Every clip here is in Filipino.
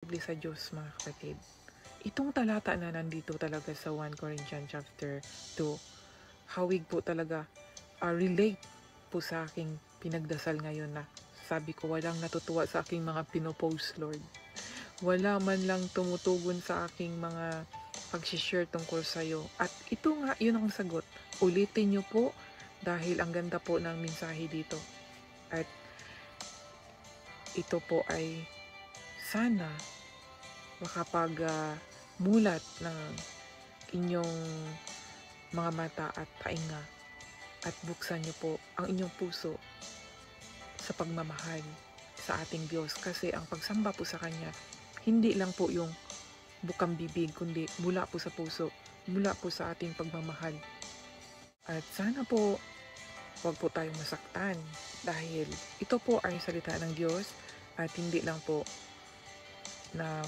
sa Diyos, mga kapatid. Itong talata na nandito talaga sa 1 Corinthians chapter 2, hawig po talaga, relate po sa aking pinagdasal ngayon na sabi ko walang natutuwa sa aking mga pinopost, Lord. Wala man lang tumutugon sa aking mga pag-share tungkol sa'yo. At ito nga, yun ang sagot. Ulitin niyo po dahil ang ganda po ng mensahe dito. At ito po ay sana makapag-mulat ng inyong mga mata at painga at buksan niyo po ang inyong puso sa pagmamahal sa ating Diyos, kasi ang pagsamba po sa Kanya hindi lang po yung bukang bibig, kundi mula po sa puso, mula po sa ating pagmamahal. At sana po huwag po tayong masaktan dahil ito po ay salita ng Diyos at hindi lang po na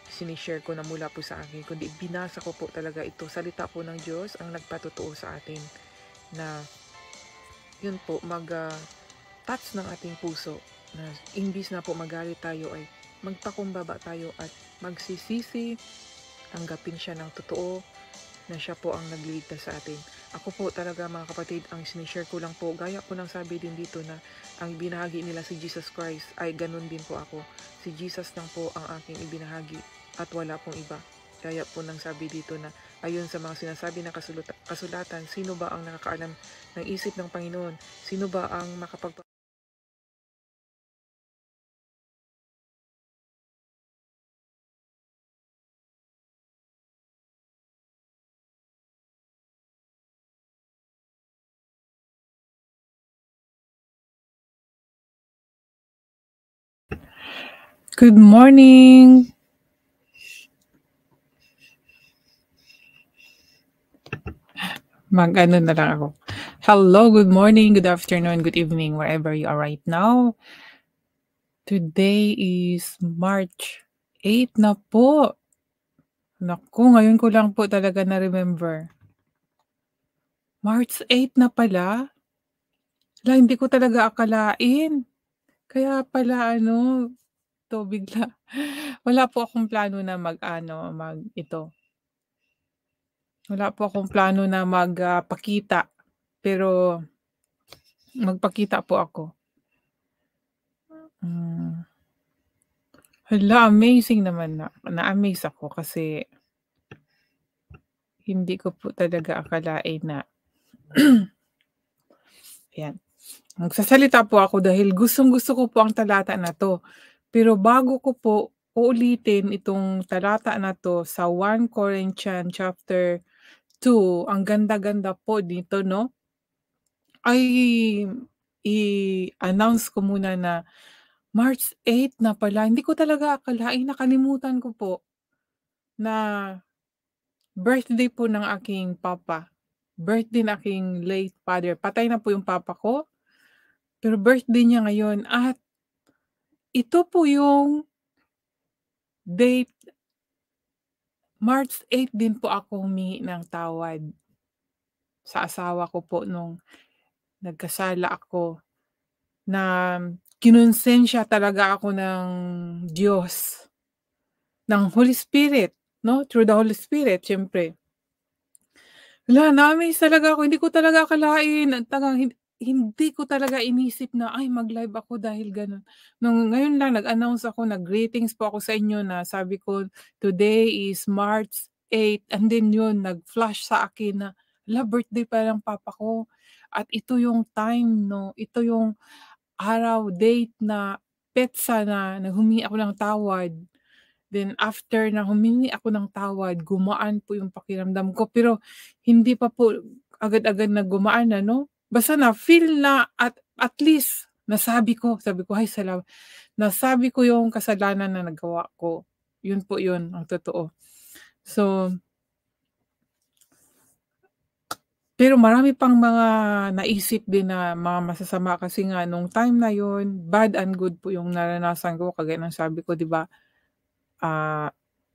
sinishare ko na mula po sa akin, kundi binasa ko po talaga ito. Salita po ng Diyos ang nagpatotoo sa atin na yun po, touch ng ating puso na imbis na po magalit tayo ay magpakumbaba tayo at magsisisi, tanggapin siya ng totoo na siya po ang nagliligtas sa atin. Ako po talaga, mga kapatid, ang sinishare ko lang po, gaya po ng sabi din dito na ang ibinahagi nila si Jesus Christ ay ganun din po ako. Si Jesus lang po ang aking ibinahagi at wala pong iba. Gaya po ng sabi dito na ayon sa mga sinasabi ng kasulatan, sino ba ang nakakaalam ng isip ng Panginoon? Sino ba ang Good morning. Mag-ano na lang ako. Hello, good morning, good afternoon, good evening, wherever you are right now. Today is March 8 na po. Naku, ngayon ko lang po talaga na-remember. March 8 na pala. Wala, hindi ko talaga akalain. Kaya pala to bigla. Wala po akong plano na Wala po akong plano na magpakita. Pero magpakita po ako. Hala, amazing naman na-amaze ako kasi hindi ko po talaga akalain na ayan. Magsasalita po ako dahil gustong-gusto ko po ang talata na 'to. Pero bago ko po uulitin itong talata na 'to sa 1 Corinthians chapter 2, ang ganda-ganda po dito 'no, ay i-announce ko muna na March 8 na pala. Hindi ko talaga akalain, nakalimutan ko po na birthday po ng aking papa. Birthday ng aking late father. Patay na po yung papa ko, pero birthday niya ngayon at ito po yung date. March 8 din po ako humingi ng tawad sa asawa ko po nung nagkasala ako, na kinonsensya talaga ako ng Diyos, ng Holy Spirit, 'no, through the Holy Spirit siyempre. Wala, na-amaze talaga ako, hindi ko talaga akalain at hindi ko talaga inisip na, ay mag-live ako dahil gano'n. Ngayon lang nag-announce ako, nag-greetings po ako sa inyo na sabi ko, "Today is March 8." And then yun, nag-flash sa akin na, hala, birthday pa ng papa ko. At ito yung time 'no, ito yung araw, date na petsa na humingi ako ng tawad. Then after na humingi ako ng tawad, gumaan po yung pakiramdam ko, pero hindi pa po agad-agad na gumaan ano, basta na-feel na at least sabi ko, "Ay nasabi ko yung kasalanan na nagawa ko." Yun po yun, ang totoo. So, pero marami pang mga naisip din na mga masasama kasi nga nung time na yun, bad and good po yung naranasan ko, kagaya ng sabi ko 'di ba,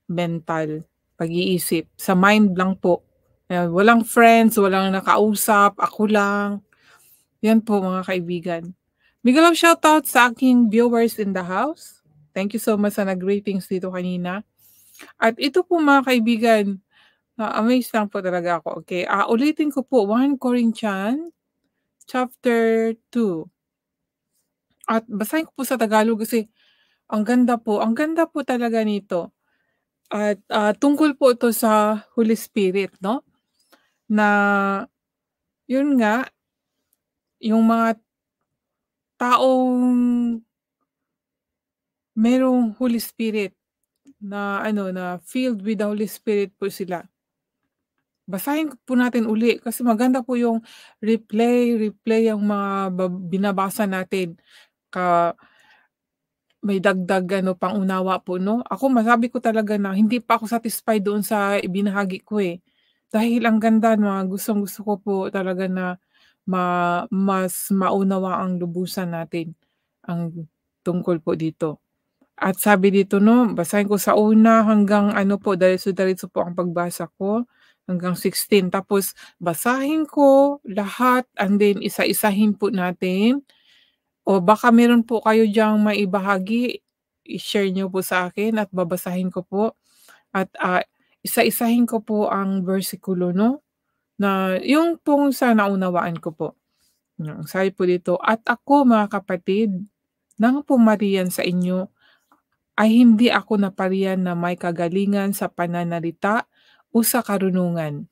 mental, pag-iisip, sa mind lang po. Walang friends, walang nakausap, ako lang. Yan po mga kaibigan. Big love shoutout sa aking viewers in the house. Thank you so much sa nag-ratings dito kanina. At ito po mga kaibigan, na-amaze lang po talaga ako. Okay, ulitin ko po 1 Corinthians chapter 2 at basahin ko po sa Tagalog kasi ang ganda po talaga nito at, tungkol po ito sa Holy Spirit 'no, na yun nga, yung mga taong merong Holy Spirit na ano, na filled with the Holy Spirit po sila. Basahin po natin uli kasi maganda po yung replay ang mga binabasa natin ka may dagdag ano, pang-unawa po 'no. Ako masabi ko talaga na hindi pa ako satisfied doon sa ibinahagi ko, eh. Dahil ang ganda na gustong-gusto ko po talaga na mas maunawaang lubusan natin ang tungkol po dito. At sabi dito 'no, basahin ko sa una hanggang ano po, diretso-diretso po ang pagbasa ko hanggang 16. Tapos basahin ko lahat and then isa-isahin po natin o baka meron po kayo diyang maibahagi, i-share niyo po sa akin at babasahin ko po at, isa-isahin ko po ang bersikulo 'no, na yung pong sa naunawaan ko po. Sabi po dito, "At ako mga kapatid, nang pumariyan sa inyo ay hindi ako napariyan na may kagalingan sa pananalita o sa karunungan,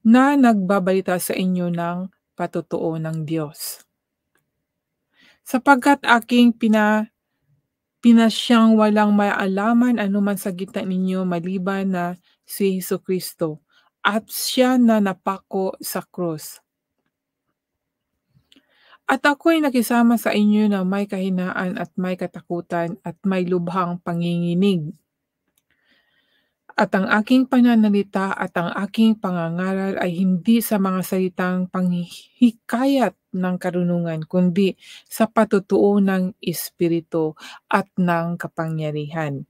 na nagbabalita sa inyo ng patotoo ng Diyos. Sapagkat aking pinasyang walang maalaman anuman sa gitna ninyo maliban na si Jesucristo at siya na napako sa krus. At ako'y nakisama sa inyo na may kahinaan at may katakutan at may lubhang panginginig. At ang aking pananalita at ang aking pangangaral ay hindi sa mga salitang panghihikayat ng karunungan, kundi sa patutuo ng Espiritu at ng kapangyarihan.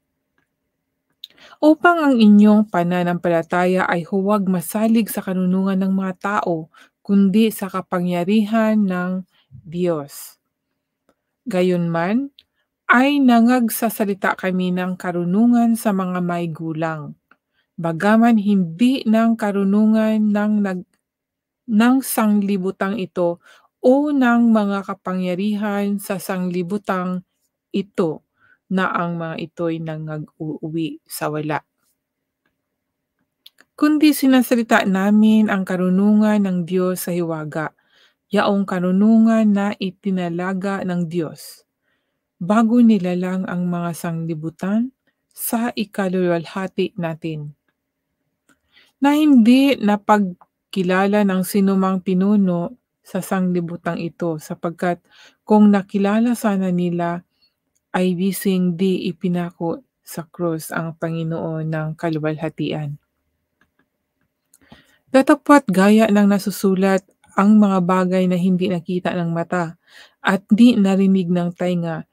Upang ang inyong pananampalataya ay huwag masalig sa karunungan ng mga tao, kundi sa kapangyarihan ng Diyos. Gayunman, ay nangagsasalita kami ng karunungan sa mga may gulang, bagaman hindi ng karunungan ng sanglibutang ito o ng mga kapangyarihan sa sanglibutang ito na ang mga ito'y nangag-uuwi sa wala. Kundi sinasalita namin ang karunungan ng Diyos sa hiwaga, yaong karunungan na itinalaga ng Diyos bago nilalang ang mga sanglibutan sa ikaluluwalhati natin, na hindi napagkilala ng sinumang pinuno sa sanglibutang ito sapagkat kung nakilala sana nila ay bising di ipinako sa krus ang Panginoon ng kaluwalhatian. Datapwat gaya ng nasusulat ang mga bagay na hindi nakita ng mata at di narinig ng tainga,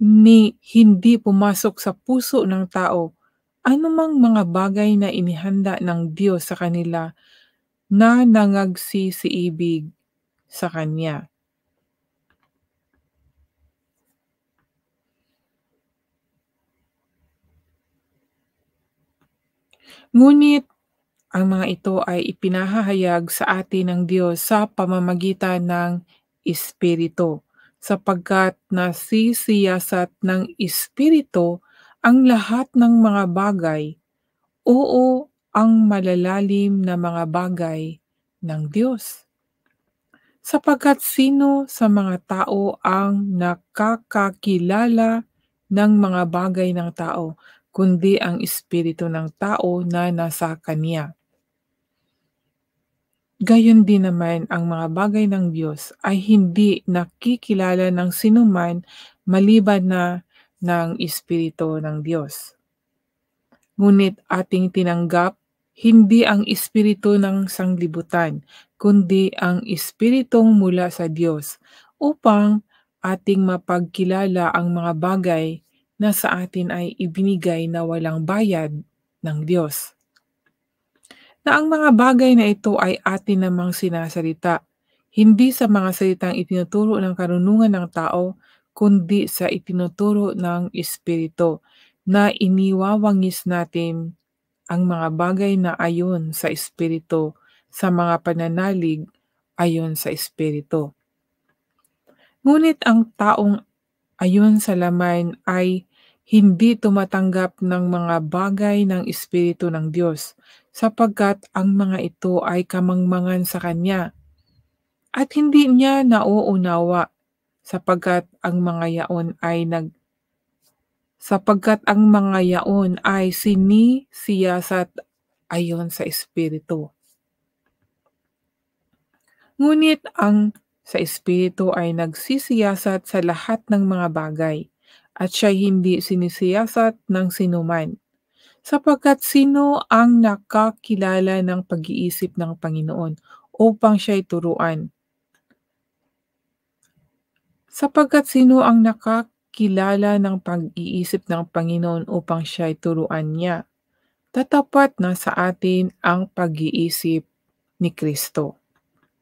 ni hindi pumasok sa puso ng tao, anumang mga bagay na inihanda ng Diyos sa kanila na nangagsisiibig sa Kanya. Ngunit ang mga ito ay ipinahahayag sa atin ng Diyos sa pamamagitan ng Espiritu, sapagkat nasisiyasat ng Espiritu ang lahat ng mga bagay, oo, ang malalalim na mga bagay ng Diyos. Sapagkat sino sa mga tao ang nakakakilala ng mga bagay ng tao, kundi ang espiritu ng tao na nasa kaniya. Gayon din naman ang mga bagay ng Diyos ay hindi nakikilala ng sinuman maliban na ng Espiritu ng Diyos. Ngunit ating tinanggap hindi ang espiritu ng sanglibutan, kundi ang espiritong mula sa Diyos, upang ating mapagkilala ang mga bagay na sa atin ay ibinigay na walang bayad ng Diyos. Na ang mga bagay na ito ay atin namang sinasalita, hindi sa mga salitang itinuturo ng karunungan ng tao, kundi sa itinuturo ng Espiritu na iniwawangis natin ang mga bagay na ayon sa Espiritu sa mga pananalig ayon sa Espiritu. Ngunit ang taong ayon sa laman ay hindi tumatanggap ng mga bagay ng Espiritu ng Diyos, sapagkat ang mga ito ay kamangmangan sa kanya at hindi niya nauunawa sapagkat ang mga yaon ay sinisiyasat ayon sa Espiritu. Ngunit ang sa Espiritu ay nagsisiyasat sa lahat ng mga bagay, at siya'y hindi sinisiyasat ng sinuman. Sapagkat sino ang nakakilala ng pag-iisip ng Panginoon upang siya'y turuan? Sapagkat sino ang nakakilala ng pag-iisip ng Panginoon upang siya'y turuan niya? Tatapat na sa atin ang pag-iisip ni Kristo.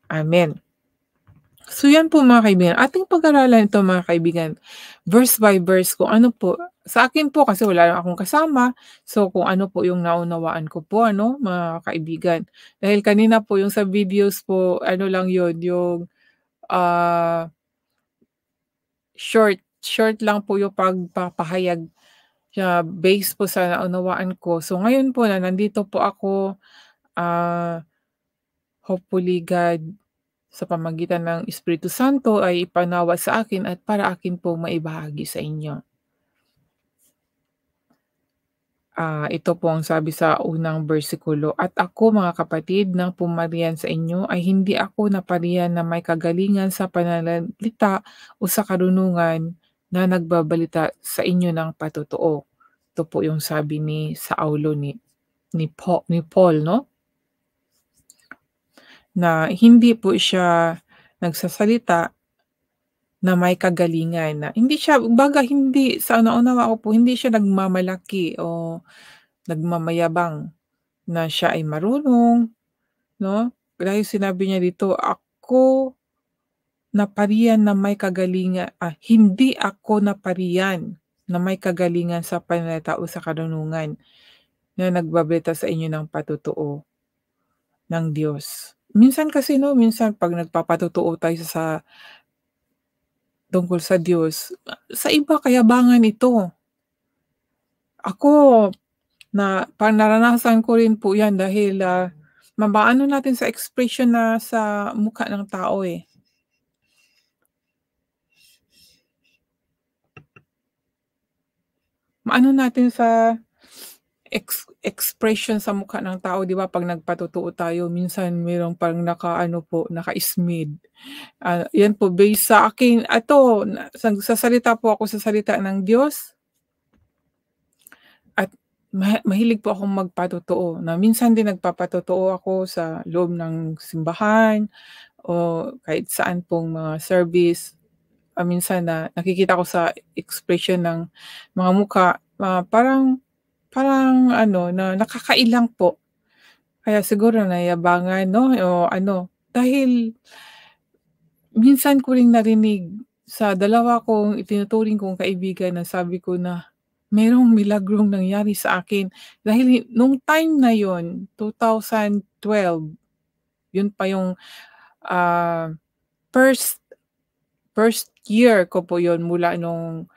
Amen. So yan po mga kaibigan, ating pag-aralan ito mga kaibigan, verse by verse kung ano po, sa akin po kasi wala lang akong kasama, so kung ano po yung naunawaan ko po mga kaibigan. Dahil kanina po yung sa videos po, ano lang yun, yung short lang po yung pagpapahayag based po sa naunawaan ko. So ngayon po na nandito po ako, hopefully God sa pamagitan ng Espiritu Santo ay ipanawa sa akin at para akin po maibahagi sa inyo. Ito po ang sabi sa unang bersikulo, "At ako mga kapatid nang pumarihan sa inyo ay hindi ako naparihan na may kagalingan sa pananalita o sa karunungan na nagbabalita sa inyo ng patotoo." Ito po yung sabi ni Saulo ni Paul na hindi po siya nagsasalita na may kagalingan, na hindi siya hindi sa naunawa ko po, hindi siya nagmamalaki o nagmamayabang na siya ay marunong, 'no? Dahil sinabi niya dito, "Ako naparian na may kagalingan, hindi ako naparian na may kagalingan sa pananalita o sa karunungan na nagbabalita sa inyo ng patotoo ng Diyos." Minsan kasi minsan 'pag nagpapatotoo tayo tungkol sa Diyos, sa iba kayabangan ito. Ako naranasan ko rin po 'yan dahil, maano natin sa expression na sa mukha ng tao, eh. Maano natin sa expression sa mukha ng tao, 'di ba, 'pag nagpatotoo tayo minsan merong parang naka-ano po, naka-smile. 'Yan po based sa akin nagsasalita po ako sa salita ng Diyos at mahilig po akong magpatotoo, na minsan din nagpapatotoo ako sa loob ng simbahan o kahit saan pong mga service. Minsan na nakikita ko sa expression ng mga mukha, parang parang na nakakailang po. Kaya siguro nayabangan o dahil minsan ko ring narinig sa dalawa kong itinuturing kong kaibigan na sabi ko na merong milagrong nangyari sa akin. Dahil nung time na yon 2012, yun pa yung, ah, first first year ko po yon mula nung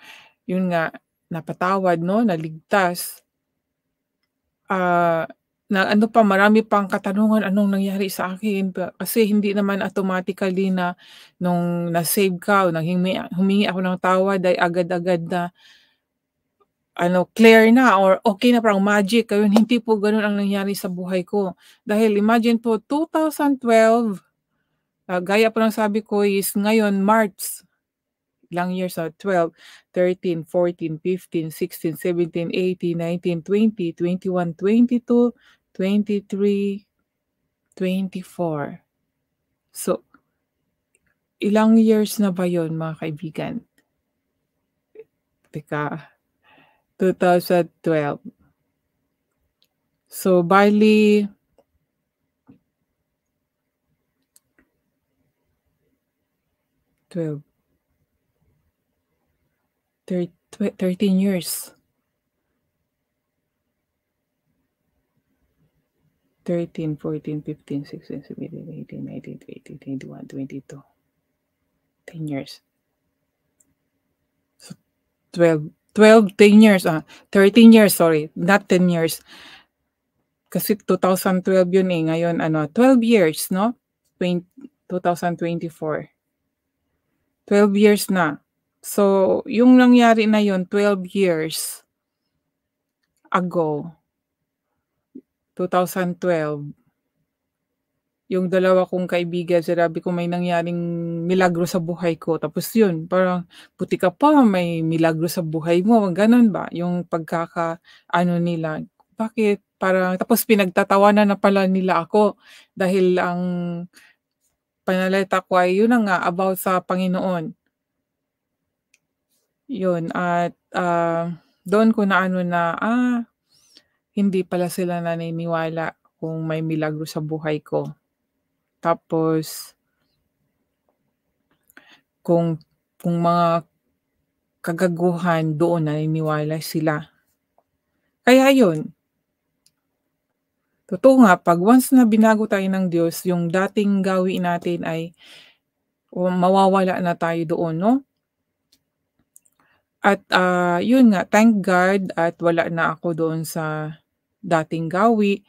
yun nga napatawad naligtas. Na marami pang katanungan, anong nangyari sa akin kasi hindi naman automatically na nung na-save ka o humingi ako ng tawad ay agad-agad na clear na or okay na, parang magic, ayun hindi po gano'n ang nangyari sa buhay ko. Dahil imagine po 2012, gaya po ng sabi ko is ngayon March. Ilang years 12, 13, 14, 15, 16, 17, 18, 19, 20, 21, 22, 23, 24. So, ilang years na ba yon mga kaibigan? Teka, 2012. So, bale 12. 13 years. 13, 14, 15, 16, 17, 18, 19, 20, 21, 22. 10 years. So 10 years, 13 years, sorry, not 10 years. Kasi 2012 yun, ngayon 12 years 'no, 2024. 12 years na. So, yung nangyari na yun 12 years ago, 2012, yung dalawa kong kaibigan sinabi ko may nangyaring milagro sa buhay ko tapos yun parang, "Buti ka pa may milagro sa buhay mo," gano'n ba yung pagkakaano nila. Bakit parang tapos pinagtatawanan na pala nila ako dahil ang pananalita ko ay yun na nga about sa Panginoon. Yun at, doon ko naano na, hindi pala sila naniniwala kung may milagro sa buhay ko. Tapos kung mga kagaguhan doon naniniwala sila. Kaya yun, totoo nga 'pag once na binago tayo ng Diyos yung dating gawi natin ay mawawala na tayo doon 'no? At, yun nga thank God at wala na ako doon sa dating gawi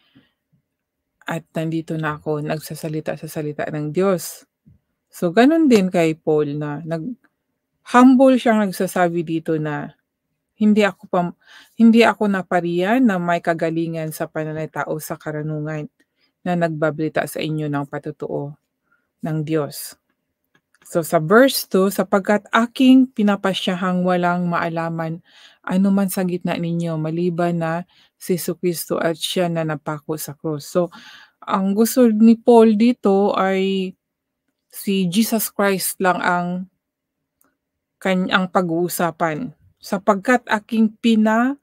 at nandito na ako nagsasalita sa salita ng Diyos. So ganun din kay Paul na humble siyang nagsasabi dito na hindi ako napariyan na may kagalingan sa pananalita o sa karunungan na nagbabalita sa inyo ng patotoo ng Diyos. So sa verse 2, sapagkat aking pinapasyahang walang maalaman anuman sa gitna ninyo maliban na si Jesucristo at siya na napako sa krus. So ang gusto ni Paul dito ay si Jesus Christ lang ang kanyang pag-uusapan. Sapagkat aking pinasiyahang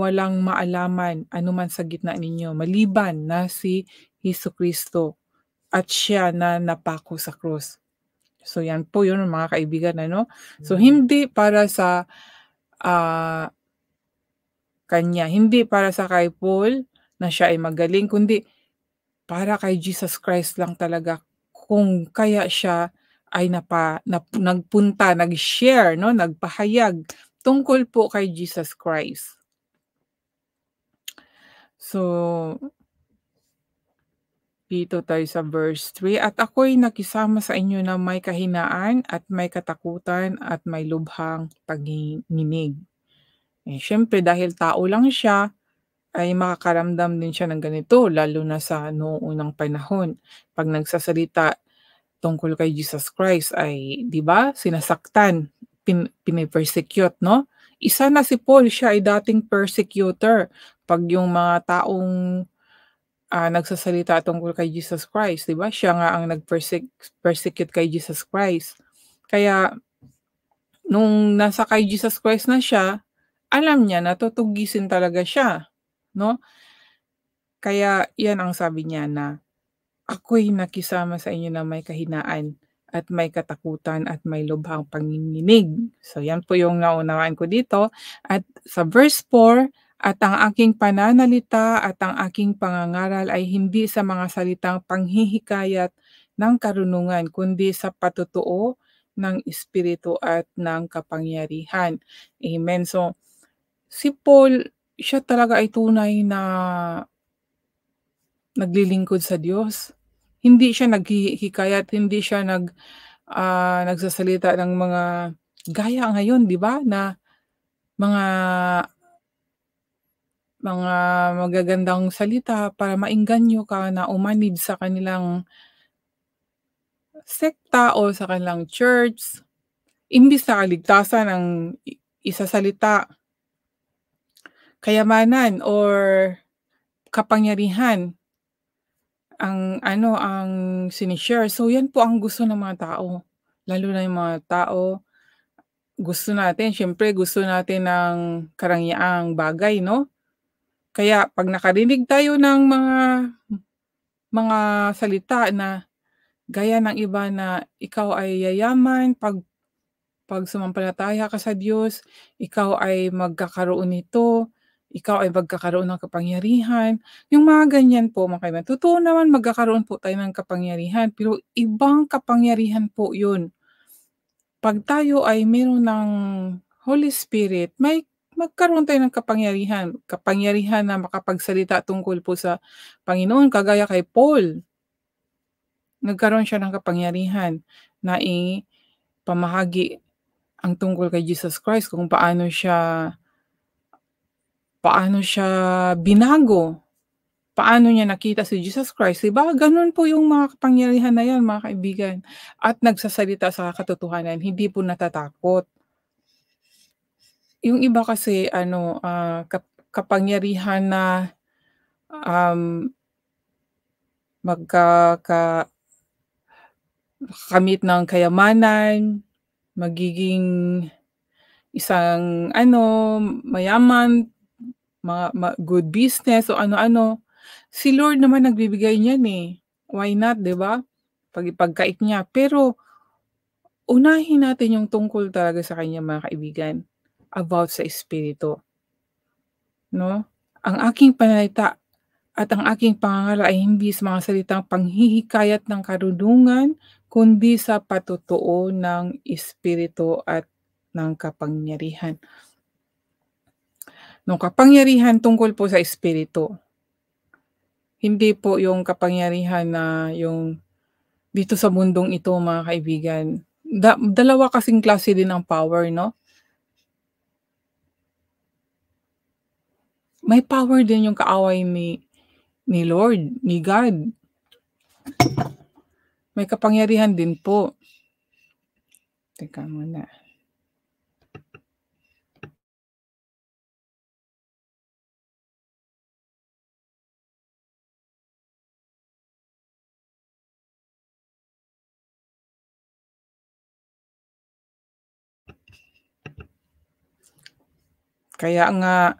walang maalaman anuman sa gitna ninyo maliban na si Jesucristo at siya na napako sa krus. So yan po yun mga kaibigan ano. So hindi para sa, kanya, hindi para sa kay Paul na siya ay magaling kundi para kay Jesus Christ lang talaga kung kaya siya ay nagpunta, nag-share 'no, nagpahayag tungkol po kay Jesus Christ. So, dito tayo sa verse 3, "At ako'y nakisama sa inyo na may kahinaan at may katakutan at may lubhang pagninginig." Eh, siyempre dahil tao lang siya, ay makakaramdam din siya ng ganito lalo na sa noong unang panahon. 'Pag nagsasalita tungkol kay Jesus Christ ay 'di ba sinasaktan, pine-persecute 'no? Isa na si Paul, siya ay dating persecutor 'pag yung mga taong, nagsasalita tungkol kay Jesus Christ 'di ba, siya nga ang persecute kay Jesus Christ. Kaya nung nasa kay Jesus Christ na siya, alam niya na tutugisin talaga siya 'no? Kaya 'yan ang sabi niya na, "Ako'y nakisama sa inyo na may kahinaan at may katakutan at may lubhang panginginig." So 'yan po yung naunawaan ko dito at sa verse 4, "At ang aking pananalita at ang aking pangangaral ay hindi sa mga salitang panghihikayat ng karunungan kundi sa patotoo ng Espiritu at ng kapangyarihan." Amen. So, si Paul, siya talaga ay tunay na naglilingkod sa Diyos. Hindi siya naghihikayat, hindi siya nagsasalita ng mga gaya ngayon 'di ba, na mga mga magagandang salita para maengganyo ka na umanib sa kanilang sekta o sa kanilang church. Imbis na kaligtasan ang isasalita, kayamanan or kapangyarihan ang sini-share. So yan po ang gusto ng mga tao, lalo na yung mga tao gusto natin ng karangyang bagay 'no. Kaya 'pag nakarinig tayo ng mga salita na gaya ng iba na ikaw ay yayaman 'pag 'pag sumampalataya ka sa Diyos, ikaw ay magkakaroon nito, ikaw ay magkakaroon ng kapangyarihan. Yung mga ganyan po mga kaibigan. Totoo naman magkakaroon po tayo ng kapangyarihan, pero ibang kapangyarihan po yun. 'Pag tayo ay meron ng Holy Spirit, may magkaroon tayo ng kapangyarihan. Kapangyarihan na makapagsalita tungkol po sa Panginoon kagaya kay Paul. Nagkaroon siya ng kapangyarihan na ipamahagi ang tungkol kay Jesus Christ kung paano siya binago, paano niya nakita si Jesus Christ, 'di ba? Gano'n po yung mga kapangyarihan na 'yan mga kaibigan, at nagsasalita sa katotohanan, hindi po natatakot. Yung iba kasi ano, kapangyarihan na, um, magkaka makakamit ng kayamanan, magiging isang ano, mayaman, good business o ano-ano. Si Lord naman nagbibigay niyan, eh. Why not, 'di ba? Ipagkait niya. Pero unahin natin yung tungkol talaga sa kanya mga kaibigan, about sa espiritu, 'no? Ang aking pananalita at ang aking pangangaral ay hindi sa mga salitang panghihikayat ng karunungan, kundi sa patotoo ng espiritu at ng kapangyarihan. Nung kapangyarihan tungkol po sa espiritu, hindi po yung kapangyarihan na yung dito sa mundong ito mga kaibigan. Dalawa kasing klase din ang power 'no? May power din yung kaaway ni Lord, ni God. May kapangyarihan din po. Teka muna. Kaya nga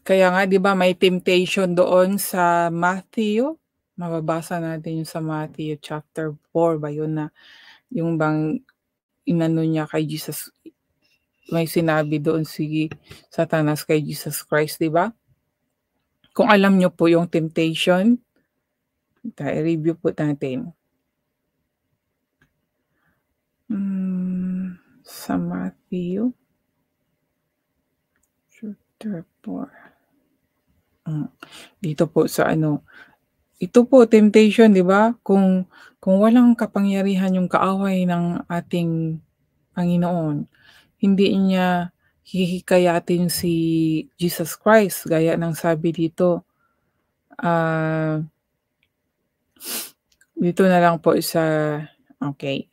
kaya nga 'di ba may temptation doon sa Matthew? Mababasa natin yung sa Matthew chapter 4 ba yun, na yung bang inano niya kay Jesus, may sinabi doon si Satanas kay Jesus Christ, 'di ba? Kung alam niyo po yung temptation, i-review po natin. Sa Matthew chapter 4. Dito po sa ano, ito po temptation, 'di ba? Kung walang kapangyarihan yung kaaway ng ating Panginoon, hindi niya hihikayatin si Jesus Christ gaya ng sabi dito, dito na lang po sa okey,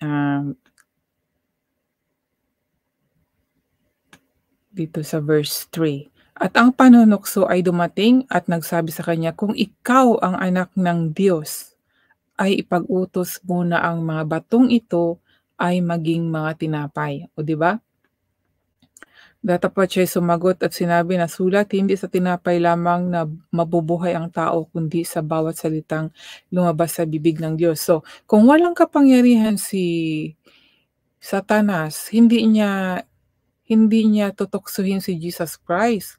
dito sa verse 3. At ang panunukso ay dumating at nagsabi sa kanya, "Kung ikaw ang anak ng Diyos, ay ipag-utos mo na ang mga batong ito ay maging mga tinapay." O 'di ba? Datapat siya'y sumagot at sinabi na, "Sulat, hindi sa tinapay lamang na mabubuhay ang tao kundi sa bawat salitang lumabas sa bibig ng Diyos." So, kung walang kapangyarihan si Satanas, hindi niya tutuksohin si Jesus Christ.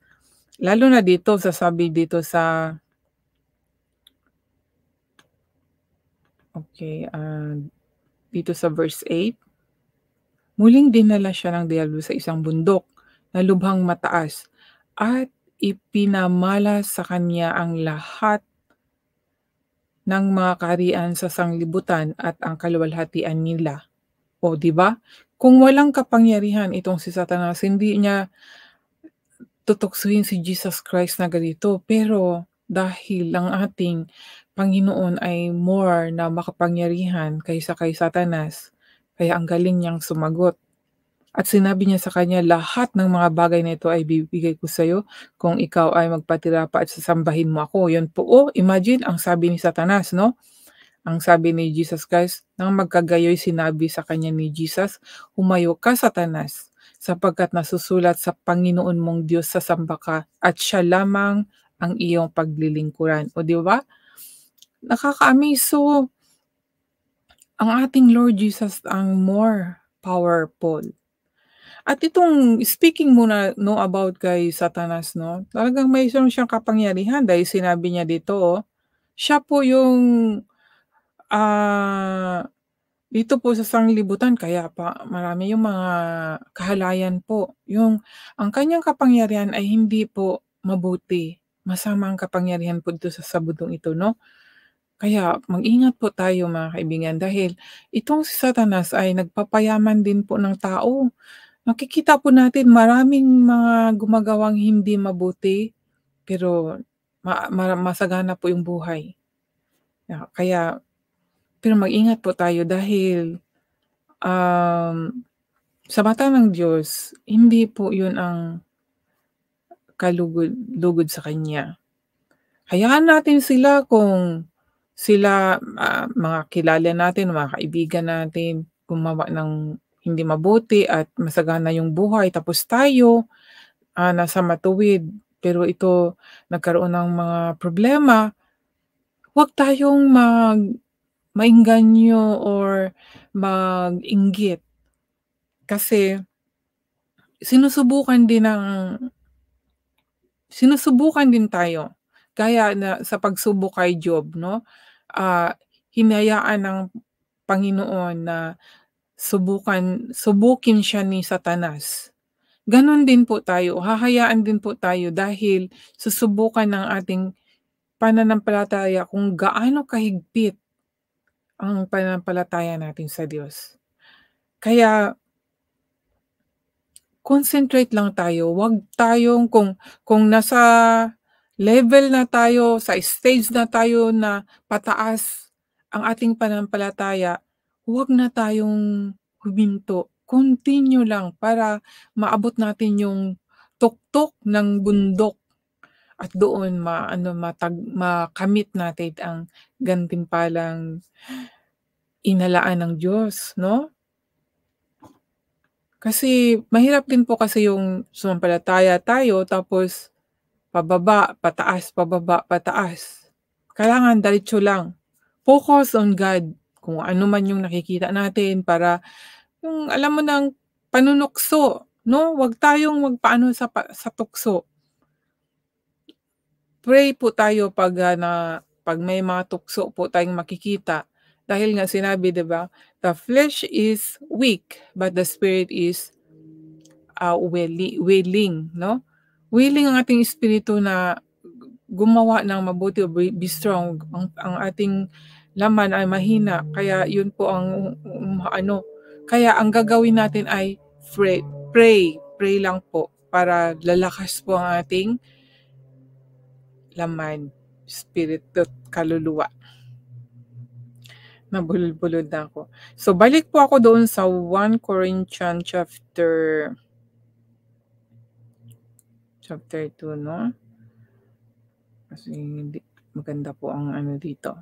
Lalo na dito sasabi dito sa dito sa verse 8, "Muling dinala siya ng diablo sa isang bundok na lubhang mataas at ipinamalas sa kanya ang lahat ng mga kaharian sa sanglibutan at ang kaluwalhatian nila." O 'di ba? Kung walang kapangyarihan itong si Satanas, hindi niya tutuksohin si Jesus Christ na ganito. Pero dahil ang ating Panginoon ay more na makapangyarihan kaysa kay Satanas, kaya ang galing niyang sumagot. At sinabi niya sa kanya, "Lahat ng mga bagay na ito ay bibigay ko sa iyo kung ikaw ay magpatira pa at sasambahin mo ako." Yun po, imagine ang sabi ni Satanas, 'no? Ang sabi ni Jesus Christ, nang magkagayoy sinabi sa kanya ni Jesus, "Humayo ka, Satanas, sapagkat nasusulat sa Panginoon mong Diyos sasamba ka at siya lamang ang iyong paglilingkuran." O 'di ba? Nakaka-amaze. So, ang ating Lord Jesus ang more powerful. At itong speaking muna 'no, about kay Satanas 'no, talagang mayro'n siyang kapangyarihan dahil sinabi niya dito, siya po yung, ah, dito po sa sanglibutan kaya pa marami yung mga kahalayan po. Ang kanyang kapangyarihan ay hindi po mabuti, masama ang kapangyarihan po dito sa mundong ito 'no. Kaya mag-ingat po tayo mga kaibigan dahil itong si Satanas ay nagpapayaman din po ng tao. Makikita po natin maraming mga gumagawang hindi mabuti, pero masagana po yung buhay. Kaya pero mag-ingat po tayo dahil, sa mata ng Diyos, hindi po yun ang kalugod-lugod sa Kanya. Hayaan natin sila kung sila, mga kilala natin, mga kaibigan natin, gumawa ng hindi mabuti at masagana yung buhay tapos tayo, nasa matuwid pero ito nagkaroon ng mga problema, huwag tayong maengganyo or mag-inggit. Kasi sinusubukan din tayo. Gaya na sa pagsubok kay Job 'no, hinayaan ng Panginoon na subukin siya ni Satanas. Gano'n din po tayo, hahayaan din po tayo dahil susubukan ng ating pananampalataya kung gaano kahigpit ang pananampalataya natin sa Diyos. Kaya concentrate lang tayo, 'wag tayong kung nasa level na tayo, sa stage na tayo na pataas ang ating pananampalataya, huwag na tayong huminto. Continue lang para maabot natin yung tuktok ng bundok at doon makamit natin ang gantimpalang inalaan ng Diyos 'no? Kasi mahirap din po kasi yung sumampalataya tayo tapos pababa, pataas, pababa, pataas. Kailangan diretso lang. Focus on God, kung ano man yung nakikita natin para yung alam mo ng panunukso 'no, 'wag tayong magpaano sa tukso. Pray po tayo 'pag may mga tukso po tayong makikita. Dahil nga sinabi 'di ba, "The flesh is weak, but the spirit is, willing," 'no? Willing ang ating espiritu na gumawa ng mabuti o be strong. Ang ating laman ay mahina kaya yun po ang kaya ang gagawin natin ay pray lang po para lalakas po ang ating laman, espiritu at kaluluwa. Nabulol-bulol na ako. So balik po ako doon sa 1 Corinthians chapter 2 'no? Kasi hindi maganda po ang ano dito.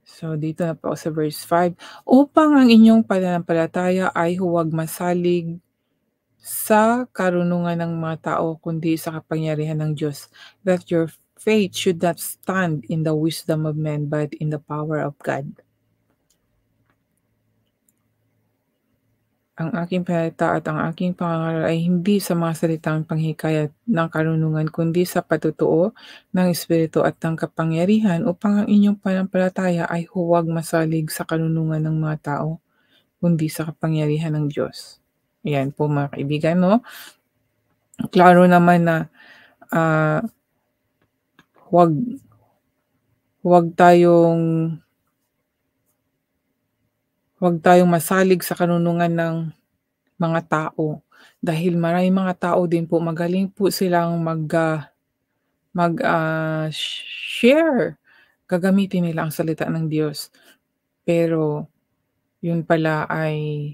So dito na po ako sa verse 5, "Upang ang inyong pananampalataya ay huwag masalig sa karunungan ng mga tao kundi sa kapangyarihan ng Diyos, that your faith should not stand in the wisdom of men but in the power of God." Ang aking panalita at ang aking pangangaral ay hindi sa mga salitang panghikayat ng karunungan kundi sa patutuo ng Espiritu at ng kapangyarihan upang ang inyong pananampalataya ay huwag masalig sa karunungan ng mga tao kundi sa kapangyarihan ng Diyos. Ayan po mga kaibigan 'no. Klaro naman na, ah, huwag huwag tayong masalig sa karunungan ng mga tao. Dahil maraming mga tao din po magaling po silang share. Gagamitin nila ang salita ng Diyos. Pero yun pala ay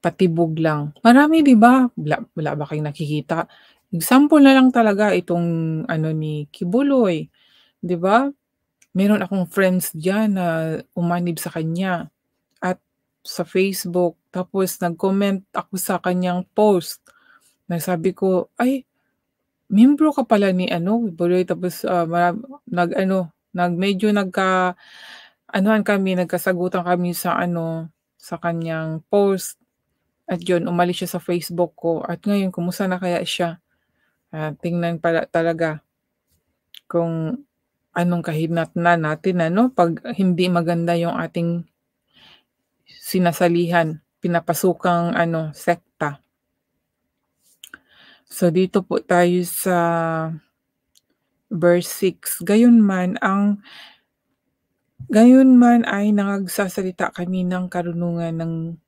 patibog lang. Marami 'di ba? Wala ba kayong nakikita? Example na lang talaga itong ano ni Kibuloy, 'di ba? Meron akong friends diyan na umanib sa kanya at sa Facebook tapos nag-comment ako sa kanyang post. Na sabi ko, "Ay, miyembro ka pala ni ano, Kibuloy." Tapos, medyo nagkasagutan kami sa ano, sa kanyang post. At yun, umalis siya sa Facebook ko at ngayon kumusta na kaya siya? Tingnan pala talaga kung anong kahinatnan natin ano 'pag hindi maganda yung ating sinasalihan, pinapasukang ano, sekta. So dito po tayo sa verse 6, gayunman ay nangagsasalita kami ng karunungan ng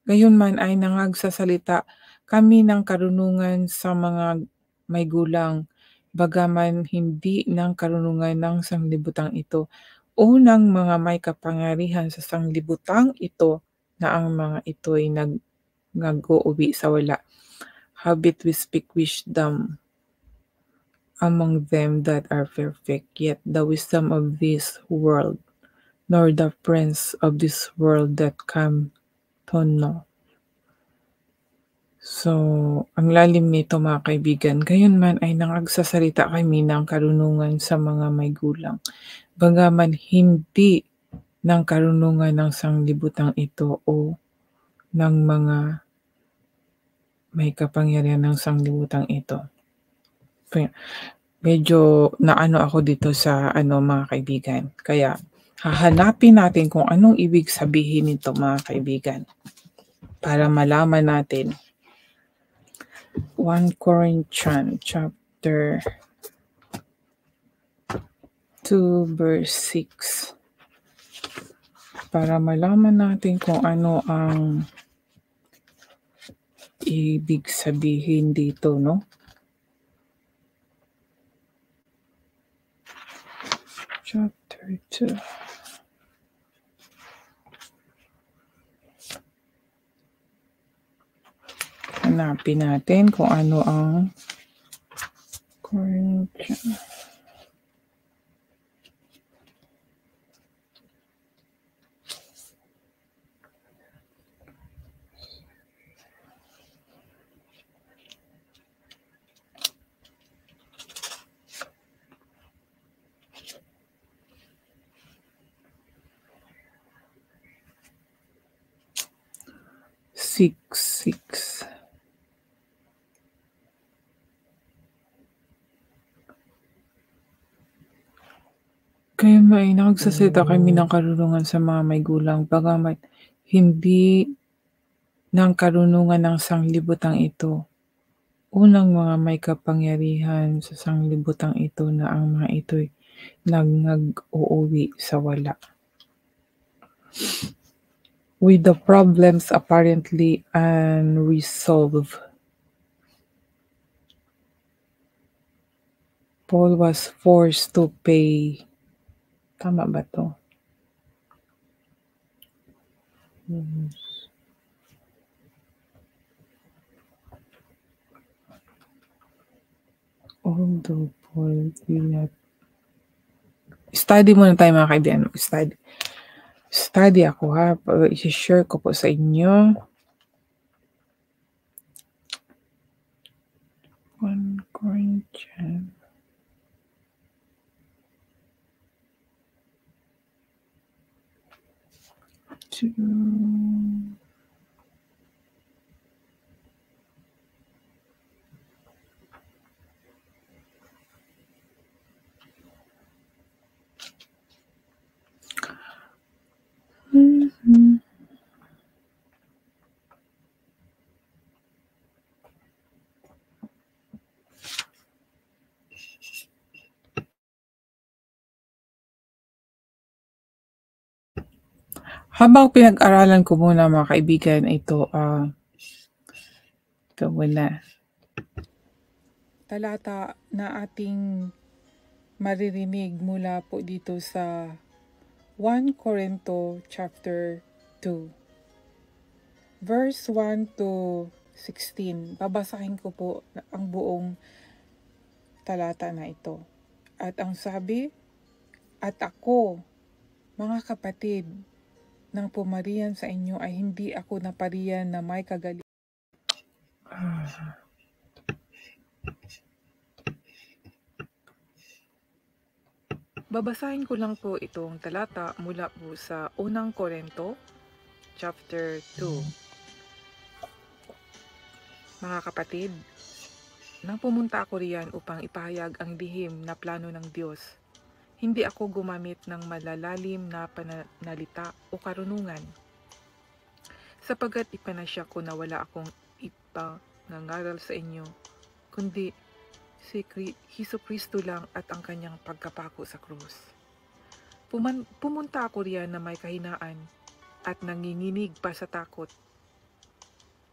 gayunman ay nangagsasalita kami ng karunungan sa mga may gulang, bagaman hindi ng karunungan ng sanglibutang ito, o ng mga may kapangyarihan sa sanglibutang ito na ang mga ito'y nag-uuwi sa wala. Howbeit we speak wisdom among them that are perfect, yet the wisdom of this world, nor the prince of this world that come to know. So, ang lalim nito mga kaibigan, gayunman ay nangagsasalita kami ng karunungan sa mga may gulang, bagaman hindi ng karunungan ng sanglibutang ito o ng mga may kapangyarihan ng sanglibutang ito. Medyo naano ako dito sa mga kaibigan. Kaya hahanapin natin kung anong ibig sabihin nito mga kaibigan para malaman natin. 1 Corinthians chapter 2 verse 6 para malaman natin kung ano ang ibig sabihin dito, no? Chapter 2. Hanapin natin kung ano ang Corinthians. Six. Kaya may nagsasalita kami ng karunungan sa mga may gulang, bagamat hindi ng karunungan ng sanglibutang ito, unang mga may kapangyarihan sa sanglibutang ito na ang mga ito'y nag-uuwi sa wala. With the problems apparently unresolved, Paul was forced to pay. Tama ba to? Although Paul did not. Study muna tayo mga kaibigan. Study ako ha. I-share ko po sa inyo. 1 Corinthians. Habang pinag-aralan ko muna mga kaibigan, ito muna. Talata na ating maririnig mula po dito sa 1 Corinto chapter 2. Verse 1 to 16. Babasahin ko po ang buong talata na ito. At ang sabi, at ako, mga kapatid, nang pumarian sa inyo ay hindi ako naparian na may kagalingan. Babasahin ko lang po itong talata mula po sa 1 Corinto chapter 2. Mga kapatid, nang pumunta ako riyan upang ipahayag ang lihim na plano ng Diyos, hindi ako gumamit ng malalalim na pananalita o karunungan, sapagkat ipanasya ko na wala akong ipangangaral sa inyo, kundi si Hesus Kristo lang at ang kanyang pagkapako sa krus. Pumunta ako riyan na may kahinaan at nanginginig pa sa takot.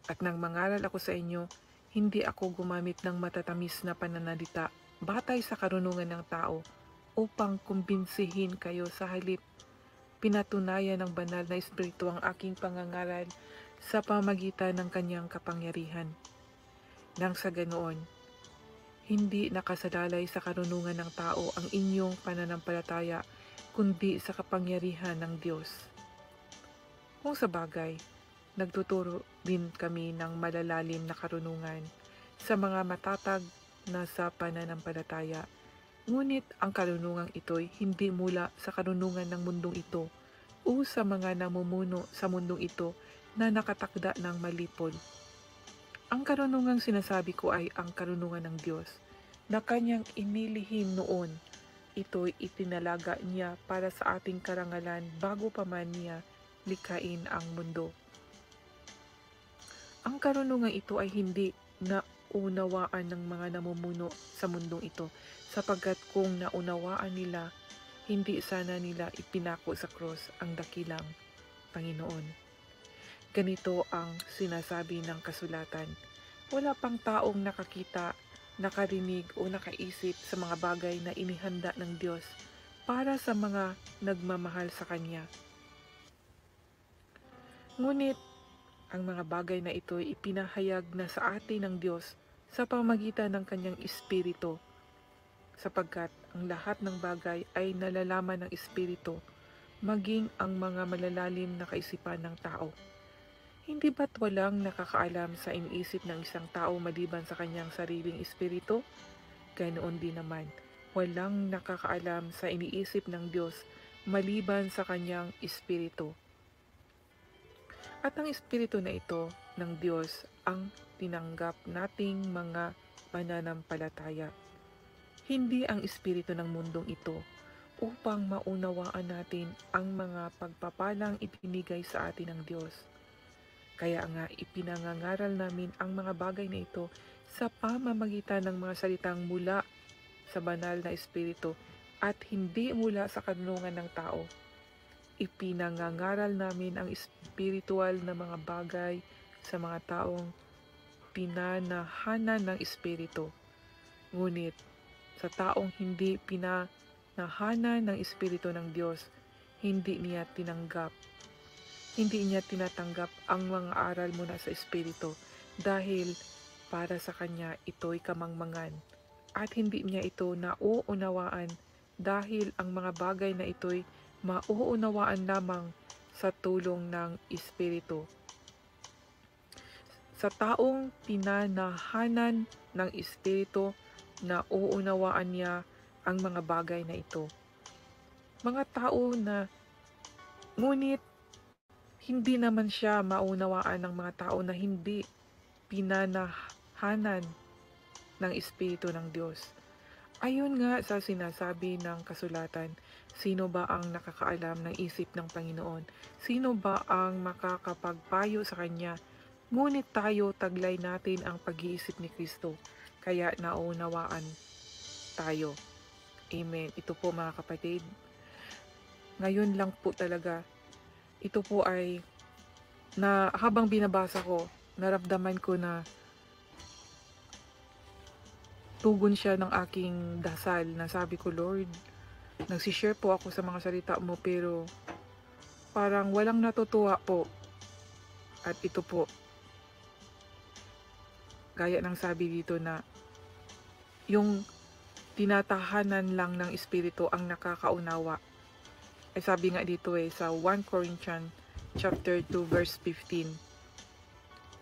At nang mangaral ako sa inyo, hindi ako gumamit ng matatamis na pananalita batay sa karunungan ng tao upang kumbinsihin kayo. Sa halip, pinatunayan ng banal na espiritu ang aking pangangaral sa pamagitan ng kanyang kapangyarihan. Nang sa ganoon, hindi nakasalalay sa karunungan ng tao ang inyong pananampalataya, kundi sa kapangyarihan ng Diyos. Kung sa bagay, nagtuturo din kami ng malalalim na karunungan sa mga matatag na sa pananampalataya. Ngunit ang karunungang ito'y hindi mula sa karunungan ng mundong ito o sa mga namumuno sa mundong ito na nakatakda ng malipol. Ang karunungang sinasabi ko ay ang karunungan ng Diyos na kanyang inilihim noon. Ito'y itinalaga niya para sa ating karangalan bago pa man niya likhain ang mundo. Ang karunungan ito ay hindi naunawaan ng mga namumuno sa mundong ito, sapagkat kung naunawaan nila, hindi sana nila ipinako sa krus ang dakilang Panginoon. Ganito ang sinasabi ng kasulatan: wala pang taong nakakita, nakarinig o nakaisip sa mga bagay na inihanda ng Diyos para sa mga nagmamahal sa Kanya. Ngunit ang mga bagay na ito'y ipinahayag na sa atin ng Diyos sa pamagitan ng Kanyang Espiritu, sapagkat ang lahat ng bagay ay nalalaman ng Espiritu, maging ang mga malalalim na kaisipan ng tao. Hindi ba't walang nakakaalam sa iniisip ng isang tao maliban sa kanyang sariling espiritu? Ganoon din naman, walang nakakaalam sa iniisip ng Diyos maliban sa kanyang espiritu. At ang espiritu na ito ng Diyos ang tinanggap nating mga mananampalataya. Hindi ang espiritu ng mundong ito, upang maunawaan natin ang mga pagpapalang ibinigay sa atin ng Diyos. Kaya nga ipinangangaral namin ang mga bagay na ito sa pamamagitan ng mga salitang mula sa banal na espiritu at hindi mula sa karunungan ng tao. Ipinangangaral namin ang espiritual na mga bagay sa mga taong pinanahanan ng espiritu. Ngunit sa taong hindi pinanahanan ng espiritu ng Diyos, hindi niya tinatanggap ang mga aral mula sa espiritu, dahil para sa kanya ito'y kamangmangan at hindi niya ito nauunawaan, dahil ang mga bagay na ito'y mauunawaan lamang sa tulong ng espiritu. Sa taong pinanahanan ng espiritu, nauunawaan niya ang mga bagay na ito. Mga tao na ngunit hindi naman siya maunawaan ng mga tao na hindi pinanahanan ng Espiritu ng Diyos. Ayon nga sa sinasabi ng kasulatan, sino ba ang nakakaalam ng isip ng Panginoon? Sino ba ang makakapagpayo sa Kanya? Ngunit tayo, taglay natin ang pag-iisip ni Kristo, kaya naunawaan tayo. Amen. Ito po mga kapatid. Ngayon lang po talaga, ito po ay na habang binabasa ko, naramdaman ko na tugon siya ng aking dasal na sabi ko, Lord, nagsishare po ako sa mga salita mo pero parang walang natutuwa po. At ito po, gaya ng sabi dito na yung tinatahanan lang ng Espiritu ang nakakaunawa. Ay sabi nga dito sa 1 Corinthians chapter 2 verse 15.